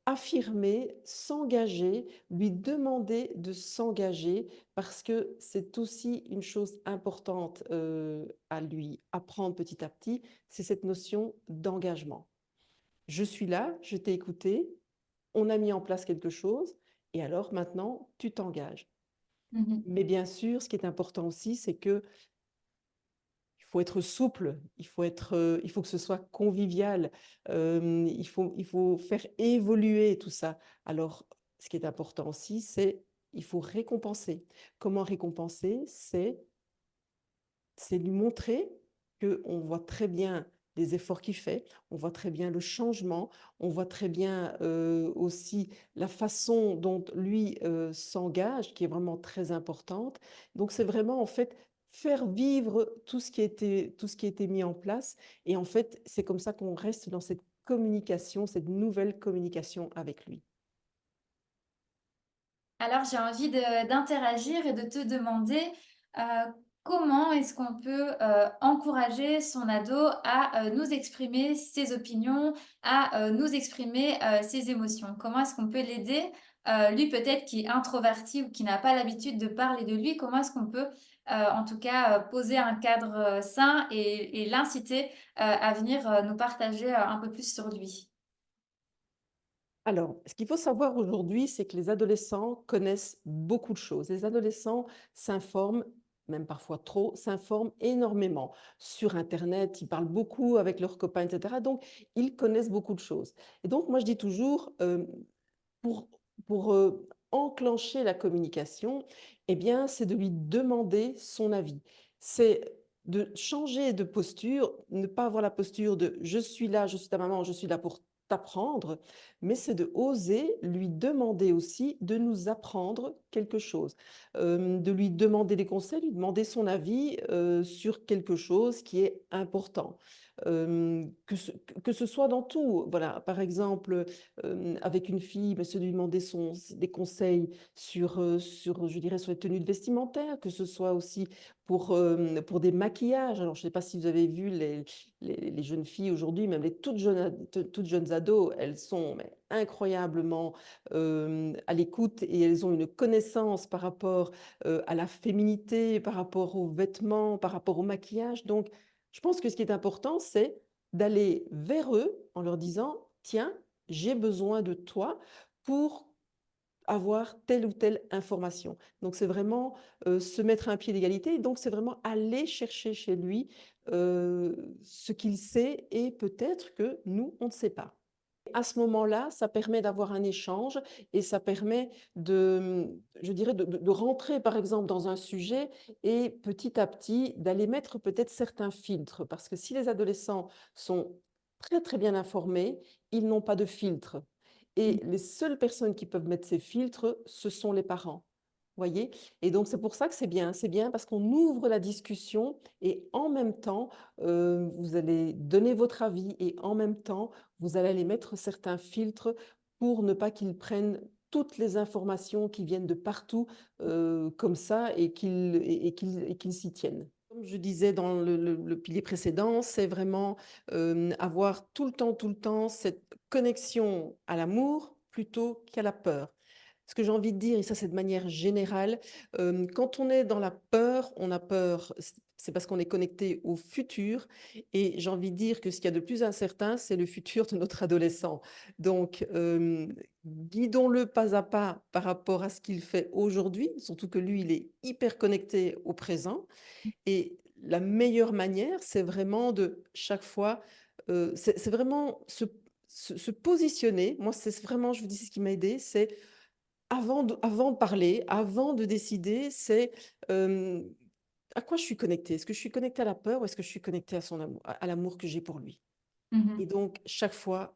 affirmer, s'engager, lui demander de s'engager, parce que c'est aussi une chose importante à lui apprendre petit à petit, c'est cette notion d'engagement. Je suis là, je t'ai écouté, on a mis en place quelque chose et alors maintenant, tu t'engages. Mhm. Mais bien sûr, ce qui est important aussi, c'est que il faut être souple, il faut que ce soit convivial, il faut faire évoluer tout ça. Alors, ce qui est important aussi, c'est il faut récompenser. Comment récompenser? C'est lui montrer qu'on voit très bien les efforts qu'il fait, on voit très bien le changement, on voit très bien aussi la façon dont lui s'engage, qui est vraiment très importante. Donc c'est vraiment en fait faire vivre tout ce qui a été mis en place. Et en fait, c'est comme ça qu'on reste dans cette communication, cette nouvelle communication avec lui. Alors, j'ai envie d'interagir et de te demander euh, comment est-ce qu'on peut encourager son ado à nous exprimer ses opinions, à nous exprimer ses émotions. Comment est-ce qu'on peut l'aider, lui peut-être qui est introverti ou qui n'a pas l'habitude de parler de lui, comment est-ce qu'on peut en tout cas poser un cadre sain et l'inciter à venir nous partager un peu plus sur lui. Alors, ce qu'il faut savoir aujourd'hui, c'est que les adolescents connaissent beaucoup de choses. Les adolescents s'informent, même parfois trop, s'informent énormément. Sur Internet, ils parlent beaucoup avec leurs copains, etc. Donc, ils connaissent beaucoup de choses. Et donc, moi, je dis toujours, pour, pour enclencher la communication, eh bien, c'est de lui demander son avis. C'est de changer de posture, ne pas avoir la posture de je suis là, je suis ta maman, je suis là pour t'apprendre, mais c'est de oser lui demander aussi de nous apprendre quelque chose, de lui demander des conseils, lui demander son avis sur quelque chose qui est important. Que ce soit dans tout. Voilà, par exemple, avec une fille, bah, se lui demander des conseils sur, je dirais, sur les tenues vestimentaires, que ce soit aussi pour des maquillages. Alors, je ne sais pas si vous avez vu les jeunes filles aujourd'hui, même les toutes jeunes ados, elles sont mais, incroyablement à l'écoute et elles ont une connaissance par rapport à la féminité, par rapport aux vêtements, par rapport au maquillage. Donc, je pense que ce qui est important, c'est d'aller vers eux en leur disant, tiens, j'ai besoin de toi pour avoir telle ou telle information. Donc c'est vraiment, se mettre à un pied d'égalité, donc c'est vraiment aller chercher chez lui, ce qu'il sait et peut-être que nous, on ne sait pas. À ce moment-là, ça permet d'avoir un échange et ça permet de, je dirais, de rentrer, par exemple, dans un sujet et petit à petit d'aller mettre peut-être certains filtres. Parce que si les adolescents sont très, très bien informés, ils n'ont pas de filtre. Et les seules personnes qui peuvent mettre ces filtres, ce sont les parents. Voyez? Et donc c'est pour ça que c'est bien. C'est bien parce qu'on ouvre la discussion et en même temps, vous allez donner votre avis et en même temps, vous allez aller mettre certains filtres pour ne pas qu'ils prennent toutes les informations qui viennent de partout, comme ça et qu'ils s'y tiennent. Comme je disais dans le pilier précédent, c'est vraiment, avoir tout le temps cette connexion à l'amour plutôt qu'à la peur. Ce que j'ai envie de dire, et ça c'est de manière générale, quand on est dans la peur, on a peur, c'est parce qu'on est connecté au futur et j'ai envie de dire que ce qu'il y a de plus incertain, c'est le futur de notre adolescent. Donc, guidons-le pas à pas par rapport à ce qu'il fait aujourd'hui, surtout que lui, il est hyper connecté au présent et la meilleure manière, c'est vraiment de chaque fois, c'est vraiment se positionner. Moi, c'est vraiment, je vous dis, c'est ce qui m'a aidé, c'est avant de parler, avant de décider, c'est, hem, à quoi je suis connectée? Est-ce que je suis connectée à la peur ou est-ce que je suis connectée à son amour à l'amour que j'ai pour lui? Et Mhm. donc chaque fois,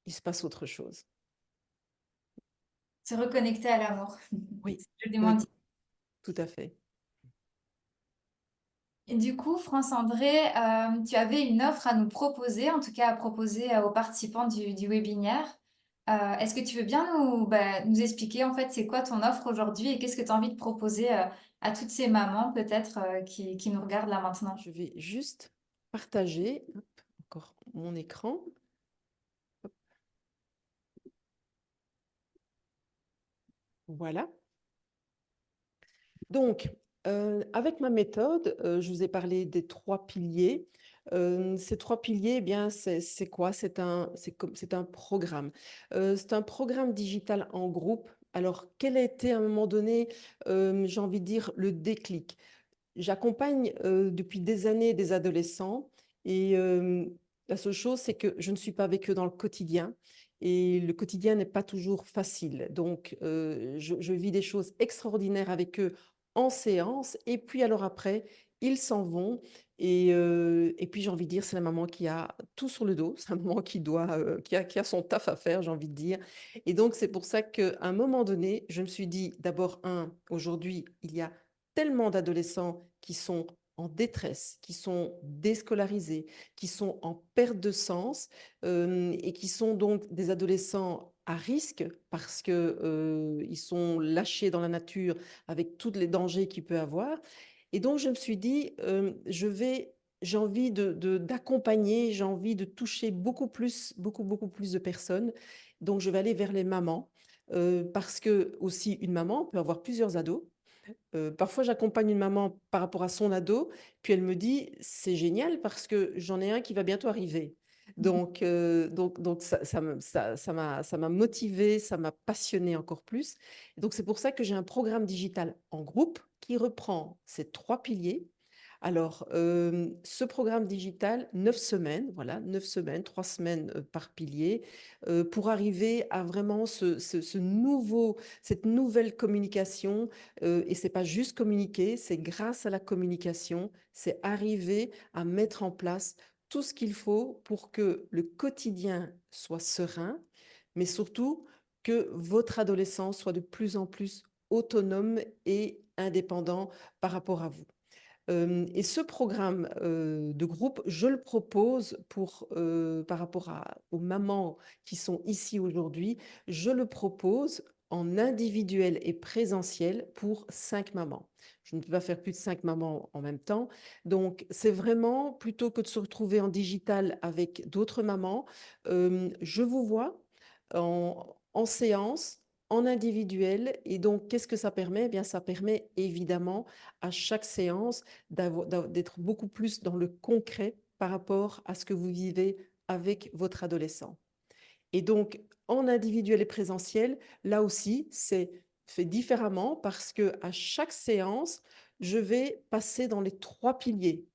il se passe autre chose. Se reconnecter à l'amour. Oui, C'est joliment oui, dit. tout à fait. Et du coup, France-André, tu avais une offre à nous proposer, en tout cas à proposer aux participants du webinaire. Est-ce que tu veux bien nous expliquer en fait c'est quoi ton offre aujourd'hui et qu'est-ce que tu as envie de proposer à toutes ces mamans peut-être qui nous regardent là maintenant? Je vais juste partager, hop, encore mon écran. Voilà. Donc, avec ma méthode, je vous ai parlé des 3 piliers. Ces 3 piliers, eh bien, c'est quoi? C'est un programme. C'est un programme digital en groupe. Alors, quel a été à un moment donné, j'ai envie de dire, le déclic? J'accompagne, depuis des années des adolescents et la seule chose, c'est que je ne suis pas avec eux dans le quotidien et le quotidien n'est pas toujours facile. Donc je vis des choses extraordinaires avec eux en séance et puis alors après, ils s'en vont et puis j'ai envie de dire, c'est la maman qui a tout sur le dos, c'est la maman qui doit, qui a son taf à faire, j'ai envie de dire et donc c'est pour ça qu'à un moment donné, je me suis dit d'abord aujourd'hui, il y a tellement d'adolescents qui sont en détresse, qui sont déscolarisés, qui sont en perte de sens et qui sont donc des adolescents à risque parce que ils sont lâchés dans la nature avec tous les dangers qu'il peut avoir. Et donc je me suis dit, j'ai envie d'accompagner, j'ai envie de toucher beaucoup plus de personnes. Donc je vais aller vers les mamans parce que aussi une maman peut avoir plusieurs ados. Parfois, j'accompagne une maman par rapport à son ado, puis elle me dit: «C'est génial parce que j'en ai un qui va bientôt arriver». Donc ça m'a motivée, ça m'a passionnée encore plus. Donc c'est pour ça que j'ai un programme digital en groupe qui reprend ces 3 piliers. Alors, ce programme digital, 9 semaines, voilà, 9 semaines, 3 semaines, par pilier, pour arriver à vraiment ce nouveau cette nouvelle communication, et c'est pas juste communiquer, c'est grâce à la communication, c'est arriver à mettre en place tout ce qu'il faut pour que le quotidien soit serein, mais surtout que votre adolescent soit de plus en plus autonome et indépendant par rapport à vous. Et ce programme, de groupe, je le propose pour, par rapport aux mamans qui sont ici aujourd'hui, je le propose en individuel et présentiel pour 5 mamans. Je ne peux pas faire plus de 5 mamans en même temps. Donc c'est vraiment plutôt que de se retrouver en digital avec d'autres mamans, je vous vois, en séance, en individuel. Et donc, qu'est-ce que ça permet? Eh bien, ça permet évidemment à chaque séance d'être beaucoup plus dans le concret par rapport à ce que vous vivez avec votre adolescent. Et donc, en individuel et présentiel, là aussi, c'est fait différemment parce que à chaque séance, je vais passer dans les 3 piliers.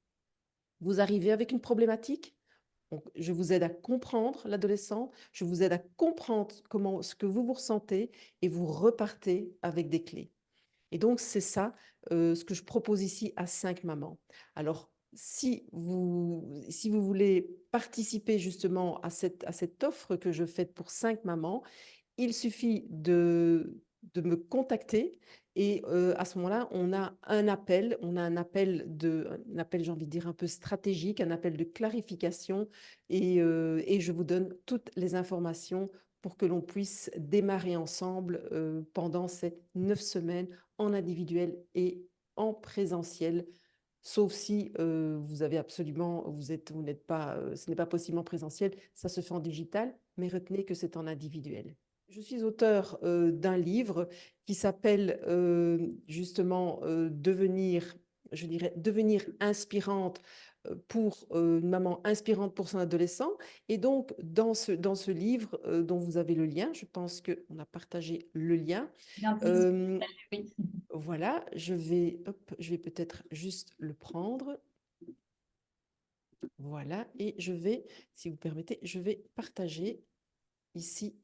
Vous arrivez avec une problématique, donc je vous aide à comprendre l'adolescent, je vous aide à comprendre comment ce que vous vous ressentez et vous repartez avec des clés. Et donc c'est ça, ce que je propose ici à 5 mamans. Alors si vous voulez participer justement à cette offre que je fais pour 5 mamans, il suffit de me contacter et à ce moment-là, on a un appel, j'ai envie de dire, un peu stratégique, un appel de clarification et je vous donne toutes les informations pour que l'on puisse démarrer ensemble, pendant ces 9 semaines en individuel et en présentiel. Sauf si, vous n'êtes pas, ce n'est pas possible en présentiel, ça se fait en digital, mais retenez que c'est en individuel. Je suis auteure, d'un livre qui s'appelle, justement, je dirais, «Devenir inspirante, pour, une maman inspirante pour son adolescent». Et donc dans ce livre, dont vous avez le lien, je pense qu'on a partagé le lien, Bien plus, hem, oui. voilà, je vais peut-être juste le prendre. Voilà, et je vais, si vous permettez, je vais partager ici.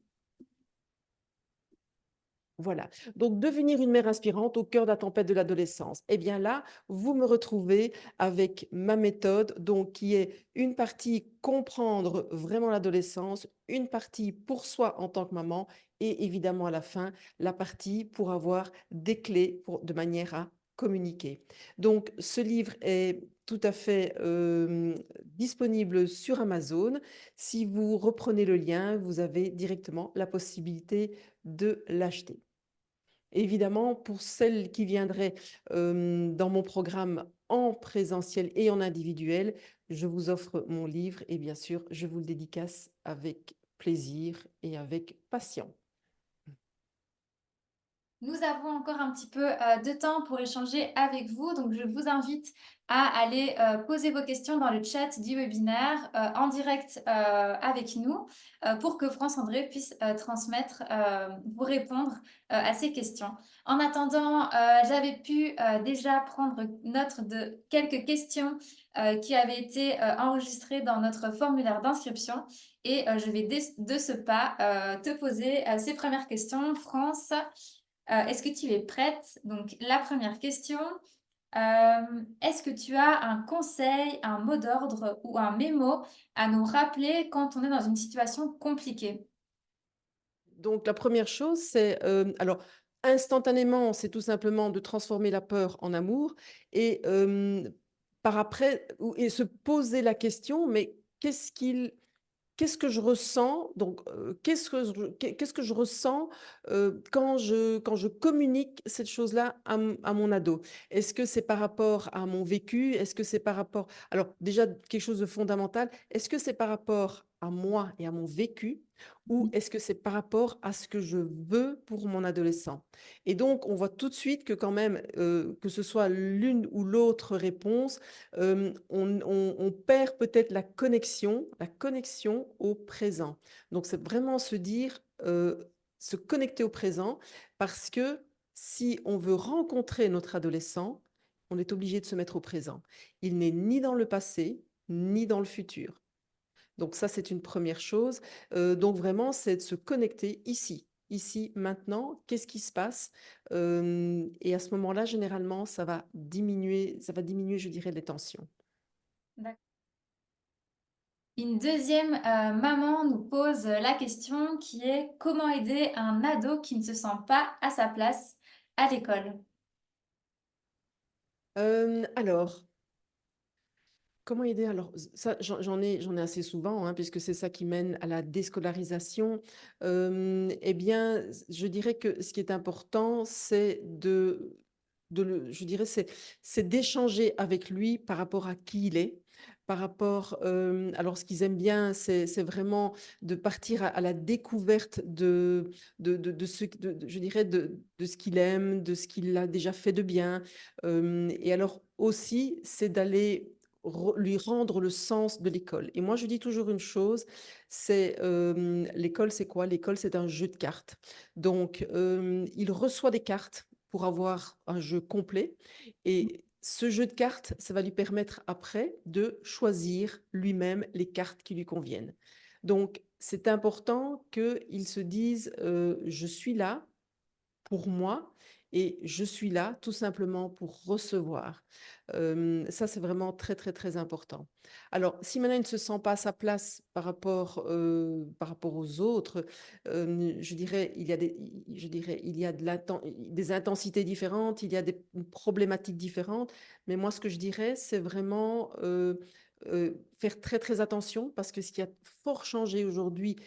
Voilà. Donc, devenir une mère inspirante au cœur de la tempête de l'adolescence. Eh bien là, vous me retrouvez avec ma méthode, donc qui est une partie comprendre vraiment l'adolescence, une partie pour soi en tant que maman, et évidemment à la fin, la partie pour avoir des clés de manière à communiquer. Donc, ce livre est tout à fait disponible sur Amazon. Si vous reprenez le lien, vous avez directement la possibilité de l'acheter. Évidemment, pour celles qui viendraient, dans mon programme en présentiel et en individuel, je vous offre mon livre et bien sûr, je vous le dédicace avec plaisir et avec passion. Nous avons encore un petit peu de temps pour échanger avec vous, donc je vous invite à aller poser vos questions dans le chat du webinaire en direct avec nous pour que France-André puisse transmettre, vous répondre à ces questions. En attendant, j'avais pu déjà prendre note de quelques questions qui avaient été enregistrées dans notre formulaire d'inscription et je vais de ce pas te poser ces premières questions, France. Est-ce que tu es prête? Donc, la première question, est-ce que tu as un conseil, un mot d'ordre ou un mémo à nous rappeler quand on est dans une situation compliquée? Donc la première chose, c'est, alors instantanément, c'est tout simplement de transformer la peur en amour et par après et se poser la question: «Mais qu'est-ce que je ressens?» Donc, qu'est-ce que je ressens, quand je communique cette chose-là à mon ado? Est-ce que c'est par rapport à mon vécu? Est-ce que c'est par rapport, alors déjà quelque chose de fondamental, est-ce que c'est par rapport à moi et à mon vécu? Ou est-ce que c'est par rapport à ce que je veux pour mon adolescent? Et donc on voit tout de suite que quand même, que ce soit l'une ou l'autre réponse, on perd peut-être la connexion au présent. Donc c'est vraiment se dire, se connecter au présent parce que si on veut rencontrer notre adolescent, on est obligé de se mettre au présent. Il n'est ni dans le passé, ni dans le futur. Donc ça, c'est une première chose. Donc vraiment, c'est de se connecter ici. Ici, maintenant, qu'est-ce qui se passe? Et à ce moment-là, généralement, ça va diminuer, je dirais, les tensions. D'accord. Une deuxième maman nous pose la question qui est comment aider un ado qui ne se sent pas à sa place à l'école? Alors, comment aider? Alors, ça, j'en ai assez souvent, hein, puisque c'est ça qui mène à la déscolarisation. Eh bien, je dirais que ce qui est important, c'est je dirais, c'est d'échanger avec lui par rapport à qui il est. par rapport, alors ce qu'ils aiment bien, c'est vraiment de partir à la découverte de ce je dirais de ce qu'il aime, de ce qu'il a déjà fait de bien, et alors aussi, c'est d'aller lui rendre le sens de l'école. Et moi, je dis toujours une chose, c'est l'école, c'est quoi? L'école, c'est un jeu de cartes. Donc, il reçoit des cartes pour avoir un jeu complet. Et ce jeu de cartes, ça va lui permettre après de choisir lui-même les cartes qui lui conviennent. Donc, c'est important qu'il se dise, je suis là pour moi et je suis là tout simplement pour recevoir. Ça, c'est vraiment très, très, très important. Alors, si maintenant il ne se sent pas à sa place par rapport aux autres, je dirais, je dirais, il y a des intensités différentes, il y a des problématiques différentes, mais moi, ce que je dirais, c'est vraiment faire très, très attention parce que ce qui a fort changé aujourd'hui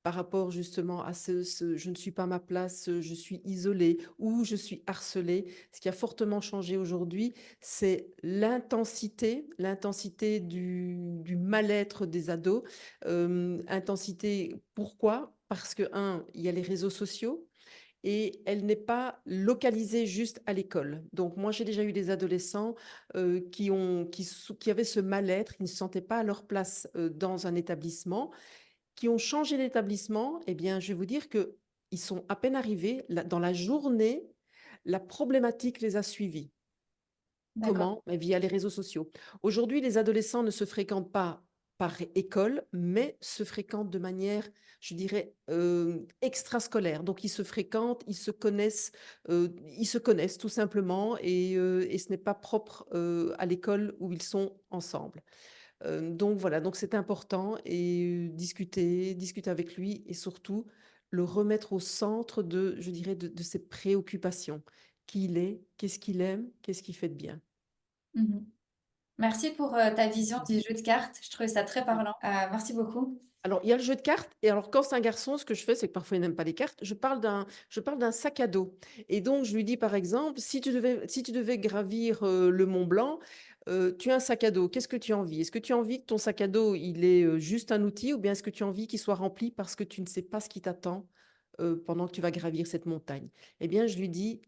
par rapport justement à je ne suis pas à ma place, je suis isolée ou je suis harcelée. Ce qui a fortement changé aujourd'hui, c'est l'intensité du mal-être des ados. Intensité, pourquoi? Parce que, un, il y a les réseaux sociaux et elle n'est pas localisée juste à l'école. Donc moi, j'ai déjà eu des adolescents qui avaient ce mal-être, qui ne se sentaient pas à leur place dans un établissement, qui ont changé d'établissement, eh bien, je vais vous dire qu'ils sont à peine arrivés, dans la journée, la problématique les a suivis. D'accord. Comment? Via les réseaux sociaux. Aujourd'hui, les adolescents ne se fréquentent pas par école, mais se fréquentent de manière, je dirais, extrascolaire. Donc, ils se fréquentent, ils se connaissent tout simplement et ce n'est pas propre à l'école où ils sont ensemble. Donc voilà, donc c'est important et discuter avec lui et surtout le remettre au centre de, je dirais, de ses préoccupations. Qui il est, qu'est-ce qu'il aime, qu'est-ce qu'il fait de bien. Mhm. Merci pour ta vision du jeu de cartes. Je trouvais ça très parlant. Merci beaucoup. Alors, il y a le jeu de cartes et alors quand c'est un garçon, ce que je fais, c'est que parfois il n'aime pas les cartes, je parle d'un sac à dos et donc je lui dis par exemple: si tu devais gravir, le Mont Blanc, tu as un sac à dos, qu'est-ce que tu as envie? Est-ce que tu as envie que ton sac à dos, il est, juste un outil ou bien est-ce que tu as envie qu'il soit rempli parce que tu ne sais pas ce qui t'attend, pendant que tu vas gravir cette montagne? Eh bien, je lui dis: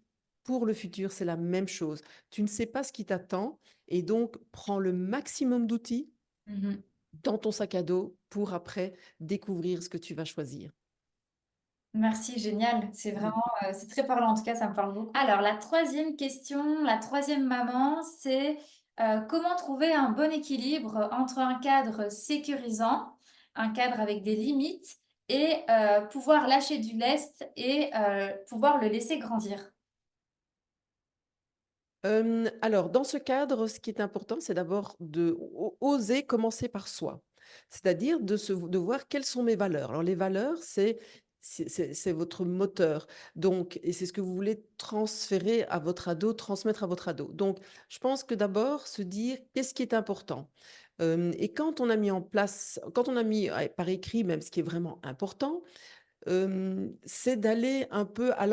«Pour le futur, c'est la même chose. Tu ne sais pas ce qui t'attend et donc prends le maximum d'outils Mhm. dans ton sac à dos pour après découvrir ce que tu vas choisir.» Merci, génial. C'est vraiment, c'est très parlant. En tout cas, ça me parle beaucoup. Alors, la troisième question, la troisième maman, c'est comment trouver un bon équilibre entre un cadre sécurisant, un cadre avec des limites, et pouvoir lâcher du lest et pouvoir le laisser grandir. Alors dans ce cadre, ce qui est important, c'est d'abord de oser commencer par soi. C'est-à-dire de voir quelles sont mes valeurs. Alors les valeurs, c'est votre moteur. Donc et c'est ce que vous voulez transférer à votre ado, transmettre à votre ado. Donc je pense que d'abord se dire: «Qu'est-ce qui est important?» Et quand on a mis, par écrit même ce qui est vraiment important, c'est d'aller un peu à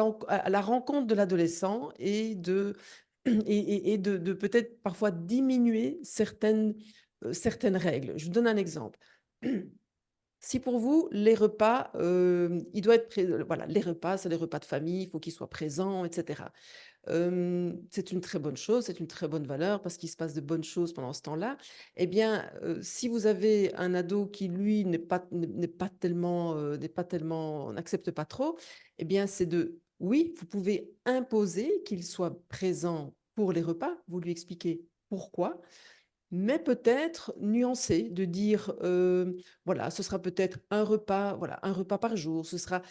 la rencontre de l'adolescent et de peut-être parfois diminuer certaines règles. Je vous donne un exemple. Si pour vous, les repas, il doit être voilà, les repas, c'est des repas de famille, il faut qu'ils soient présents, et cetera. C'est une très bonne chose, c'est une très bonne valeur parce qu'il se passe de bonnes choses pendant ce temps-là. Eh bien, si vous avez un ado qui lui n'est pas tellement n'accepte pas trop, eh bien c'est oui, vous pouvez imposer qu'il soit présent pour les repas, vous lui expliquez pourquoi, mais peut-être nuancer, de dire, voilà, ce sera peut-être un repas, voilà, un repas par jour, ce sera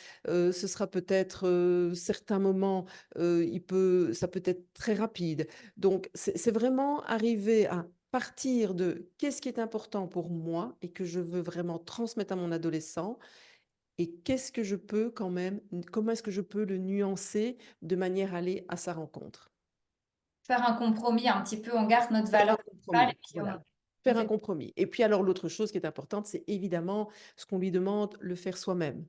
peut-être, certains moments, ça peut être très rapide. Donc c'est vraiment arriver à partir de: «Qu'est-ce qui est important pour moi et que je veux vraiment transmettre à mon adolescent et qu'est-ce que je peux quand même comment est-ce que je peux le nuancer de manière à aller à sa rencontre?» Faire un compromis un petit peu, on garde notre Faire valeur un principale compromis, et puis voilà. on Faire un fait. compromis et puis alors l'autre chose qui est importante, c'est évidemment ce qu'on lui demande, le faire soi-même.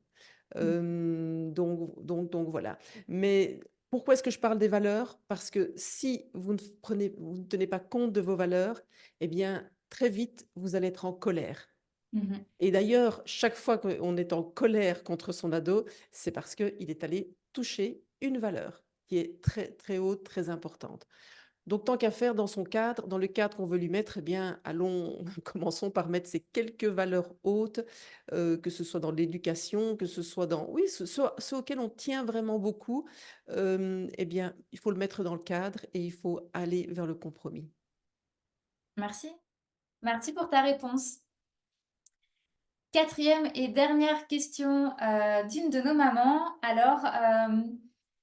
Donc voilà. Mais pourquoi est-ce que je parle des valeurs? Parce que si vous ne tenez pas compte de vos valeurs, eh bien, très vite, vous allez être en colère. Mhm. Et d'ailleurs, chaque fois qu'on est en colère contre son ado, c'est parce qu'il est allé toucher une valeur qui est très, très haute, très importante. Donc, tant qu'à faire dans son cadre, dans le cadre qu'on veut lui mettre, eh bien, allons, commençons par mettre ces quelques valeurs hautes, que ce soit dans l'éducation, que ce soit dans, oui, ce auquel on tient vraiment beaucoup, eh bien, il faut le mettre dans le cadre et il faut aller vers le compromis. Merci. Merci pour ta réponse. Quatrième et dernière question d'une de nos mamans. Alors,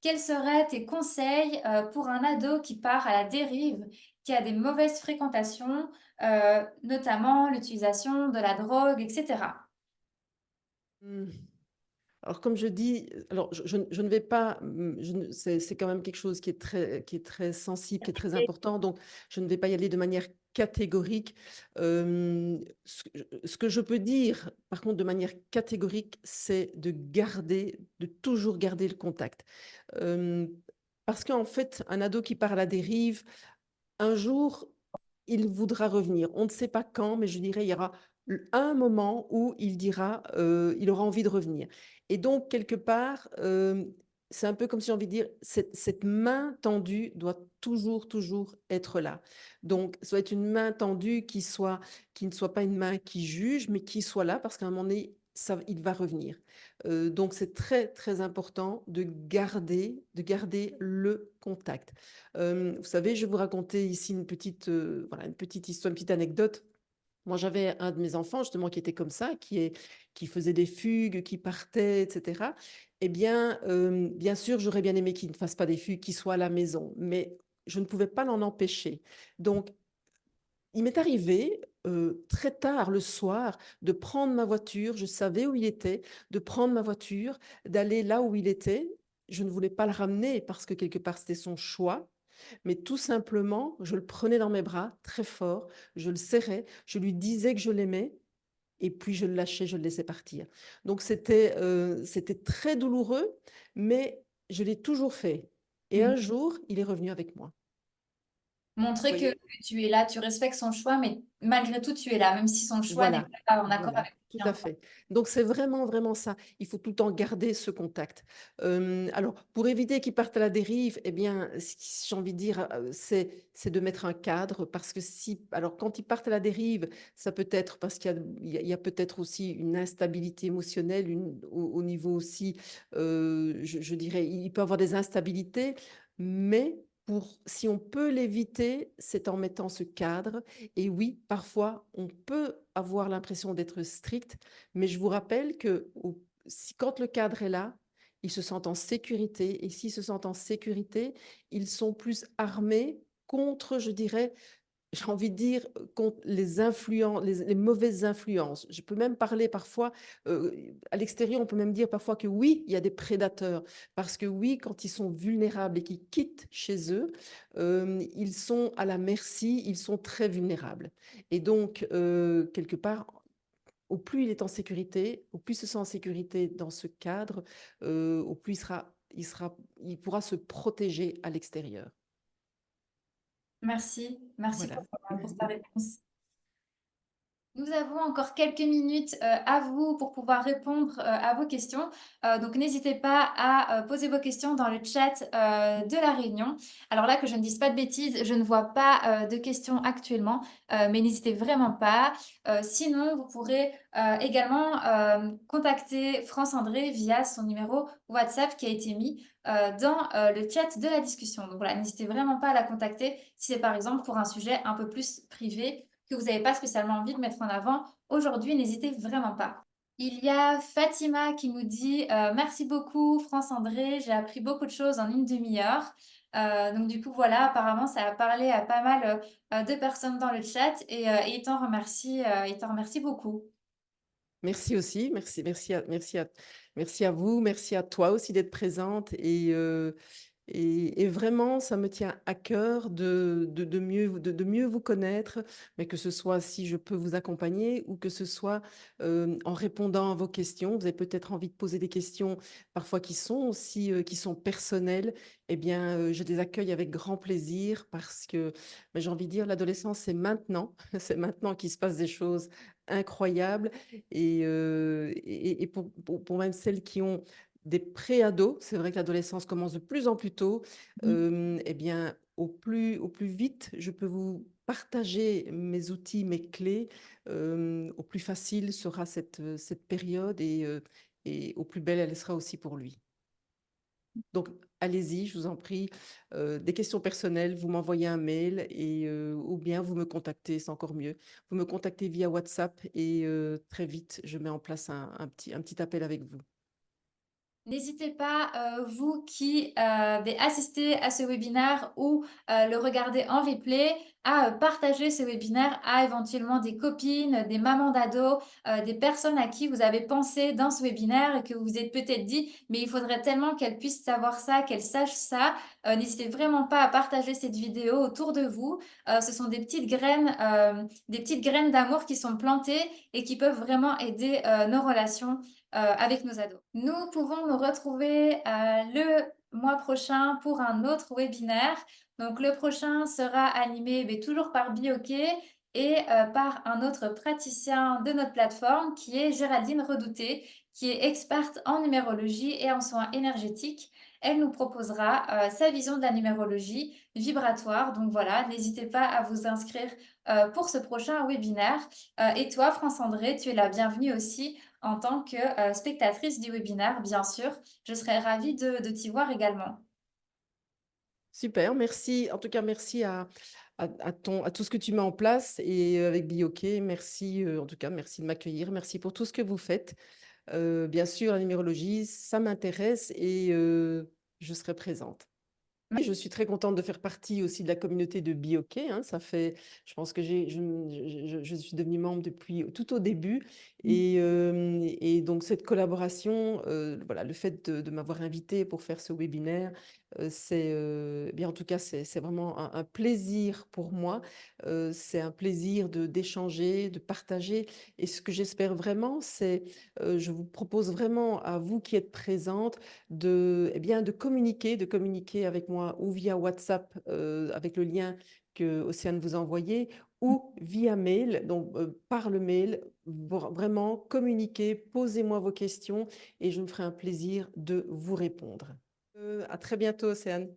quels seraient tes conseils pour un ado qui part à la dérive, qui a des mauvaises fréquentations, notamment l'utilisation de la drogue, etc. Mmh. Alors, comme je dis, alors je ne vais pas, c'est quand même quelque chose qui est très sensible, qui est très important, donc je ne vais pas y aller de manière catégorique. Ce que je peux dire, par contre, de manière catégorique, c'est de toujours garder le contact. Hem, Parce qu'en fait, un ado qui part à la dérive, un jour, il voudra revenir. On ne sait pas quand, mais je dirais, il y aura un moment où il dira, il aura envie de revenir. Et donc, quelque part, c'est un peu comme si j'ai envie de dire, cette main tendue doit toujours, toujours être là. Donc, ça doit être une main tendue qui ne soit pas une main qui juge, mais qui soit là parce qu'à un moment donné, il va revenir. Donc, c'est très, très important de garder le contact. Vous savez, je vais vous raconter ici voilà, une petite histoire, une petite anecdote. Moi, j'avais un de mes enfants justement qui était comme ça, qui faisait des fugues, qui partait, et cetera. Eh bien, bien sûr, j'aurais bien aimé qu'il ne fasse pas des fugues, qu'il soit à la maison, mais je ne pouvais pas l'en empêcher. Donc, il m'est arrivé, très tard le soir, de prendre ma voiture, je savais où il était, de prendre ma voiture, d'aller là où il était. Je ne voulais pas le ramener parce que quelque part c'était son choix, mais tout simplement, je le prenais dans mes bras très fort, je le serrais, je lui disais que je l'aimais et puis je le lâchais, je le laissais partir. Donc c'était très douloureux, mais je l'ai toujours fait et Mhm. un jour, il est revenu avec moi. Vous Montrer que voyez? tu es là, tu respectes son choix, mais malgré tout, tu es là, même si son choix n'est Voilà, pas en accord voilà, avec tout le à tien. fait. Donc c'est vraiment, vraiment ça. Il faut tout le temps garder ce contact. Alors pour éviter qu'ils partent à la dérive, eh bien, ce qui j'ai envie de dire, c'est de mettre un cadre parce que si alors quand ils partent à la dérive, ça peut être parce qu'il y a peut-être aussi une instabilité émotionnelle, au niveau aussi, je dirais, il peut y avoir des instabilités, mais si on peut l'éviter, c'est en mettant ce cadre et oui, parfois, on peut avoir l'impression d'être strict, mais je vous rappelle que quand le cadre est là, ils se sentent en sécurité. Et s'ils se sentent en sécurité, ils sont plus armés contre, je dirais, j'ai envie de dire, contre les mauvaises influences. Je peux même parler parfois, à l'extérieur, on peut même dire parfois que oui, il y a des prédateurs. Parce que oui, quand ils sont vulnérables et qu'ils quittent chez eux, ils sont à la merci, ils sont très vulnérables. Et donc, quelque part, au plus il est en sécurité, au plus il se sent en sécurité dans ce cadre, au plus il pourra se protéger à l'extérieur. Merci, merci Voilà. pour ta réponse. Nous avons encore quelques minutes à vous pour pouvoir répondre à vos questions. Donc n'hésitez pas à poser vos questions dans le chat de la réunion. Alors là, que je ne dise pas de bêtises, je ne vois pas de questions actuellement, mais n'hésitez vraiment pas. Sinon, vous pourrez également contacter France André via son numéro WhatsApp qui a été mis dans le chat de la discussion. Donc voilà, n'hésitez vraiment pas à la contacter si c'est par exemple pour un sujet un peu plus privé que vous n'avez pas spécialement envie de mettre en avant aujourd'hui, n'hésitez vraiment pas. Il y a Fatima qui nous dit merci beaucoup France André, j'ai appris beaucoup de choses en une demi-heure. Donc du coup voilà, apparemment ça a parlé à pas mal de personnes dans le chat et il t'en remercie beaucoup. Merci aussi, merci à vous, merci à toi aussi d'être présente Et vraiment, ça me tient à cœur de mieux vous connaître, mais que ce soit si je peux vous accompagner ou que ce soit, en répondant à vos questions. Vous avez peut-être envie de poser des questions parfois qui sont aussi, qui sont personnelles. Eh bien, je les accueille avec grand plaisir parce que, bah, j'ai envie de dire l'adolescence, c'est maintenant. C'est maintenant qu'il se passe des choses incroyables et pour même celles qui ont des pré-ados, c'est vrai que l'adolescence commence de plus en plus tôt, et bien, au plus vite je peux vous partager mes outils, mes clés, au plus facile sera cette période et au plus belle elle sera aussi pour lui. Donc allez-y, je vous en prie, des questions personnelles, vous m'envoyez un mail ou bien vous me contactez, c'est encore mieux. Vous me contactez via WhatsApp et très vite je mets en place un petit appel avec vous. N'hésitez pas, vous qui avez assisté à ce webinaire ou le regardez en replay, à partager ce webinaire à éventuellement des copines, des mamans d'ados, des personnes à qui vous avez pensé dans ce webinaire et que vous vous êtes peut-être dit, mais il faudrait tellement qu'elles puissent savoir ça, qu'elles sachent ça. N'hésitez vraiment pas à partager cette vidéo autour de vous. Ce sont des petites graines d'amour qui sont plantées et qui peuvent vraiment aider nos relations avec nos ados. Nous pouvons nous retrouver le mois prochain pour un autre webinaire. Donc le prochain sera animé mais toujours par Bioké et par un autre praticien de notre plateforme qui est Géraldine Redouté, qui est experte en numérologie et en soins énergétiques. Elle nous proposera sa vision de la numérologie vibratoire. Donc voilà, n'hésitez pas à vous inscrire pour ce prochain webinaire. Et toi, France-André, tu es la bienvenue aussi en tant que spectatrice du webinaire, bien sûr. Je serais ravie de t'y voir également. Super, merci. En tout cas, merci à tout ce que tu mets en place et avec Bioké, merci, en tout cas, merci de m'accueillir. Merci pour tout ce que vous faites. Bien sûr, la numérologie, ça m'intéresse et je serai présente. Et je suis très contente de faire partie aussi de la communauté de Bioké, hein. Ça fait je pense que j'ai je suis devenue membre depuis tout au début et donc cette collaboration, voilà, le fait de m'avoir invitée pour faire ce webinaire, c'est, bien en tout cas, c'est vraiment un plaisir pour moi. C'est un plaisir d'échanger, de partager et ce que j'espère vraiment, c'est, je vous propose vraiment à vous qui êtes présentes eh bien, de communiquer avec moi ou via WhatsApp, avec le lien que Océane vous a envoyé ou via mail, donc par le mail, vraiment communiquer, posez-moi vos questions et je me ferai un plaisir de vous répondre. À très bientôt Océane.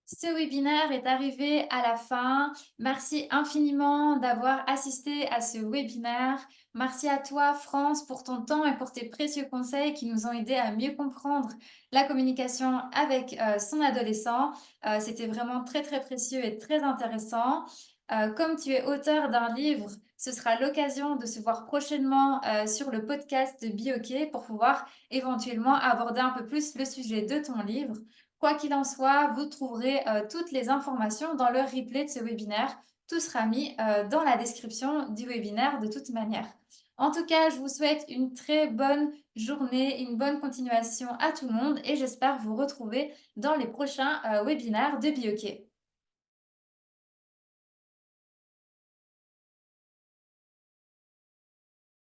Ce webinaire est arrivé à la fin. Merci infiniment d'avoir assisté à ce webinaire. Merci à toi, France, pour ton temps et pour tes précieux conseils qui nous ont aidés à mieux comprendre la communication avec son adolescent. C'était vraiment très, très précieux et très intéressant. Comme tu es auteur d'un livre, ce sera l'occasion de se voir prochainement sur le podcast de Bioké pour pouvoir éventuellement aborder un peu plus le sujet de ton livre. Quoi qu'il en soit, vous trouverez toutes les informations dans le replay de ce webinaire. Tout sera mis dans la description du webinaire de toute manière. En tout cas, je vous souhaite une très bonne journée, une bonne continuation à tout le monde et j'espère vous retrouver dans les prochains webinaires de Bioké.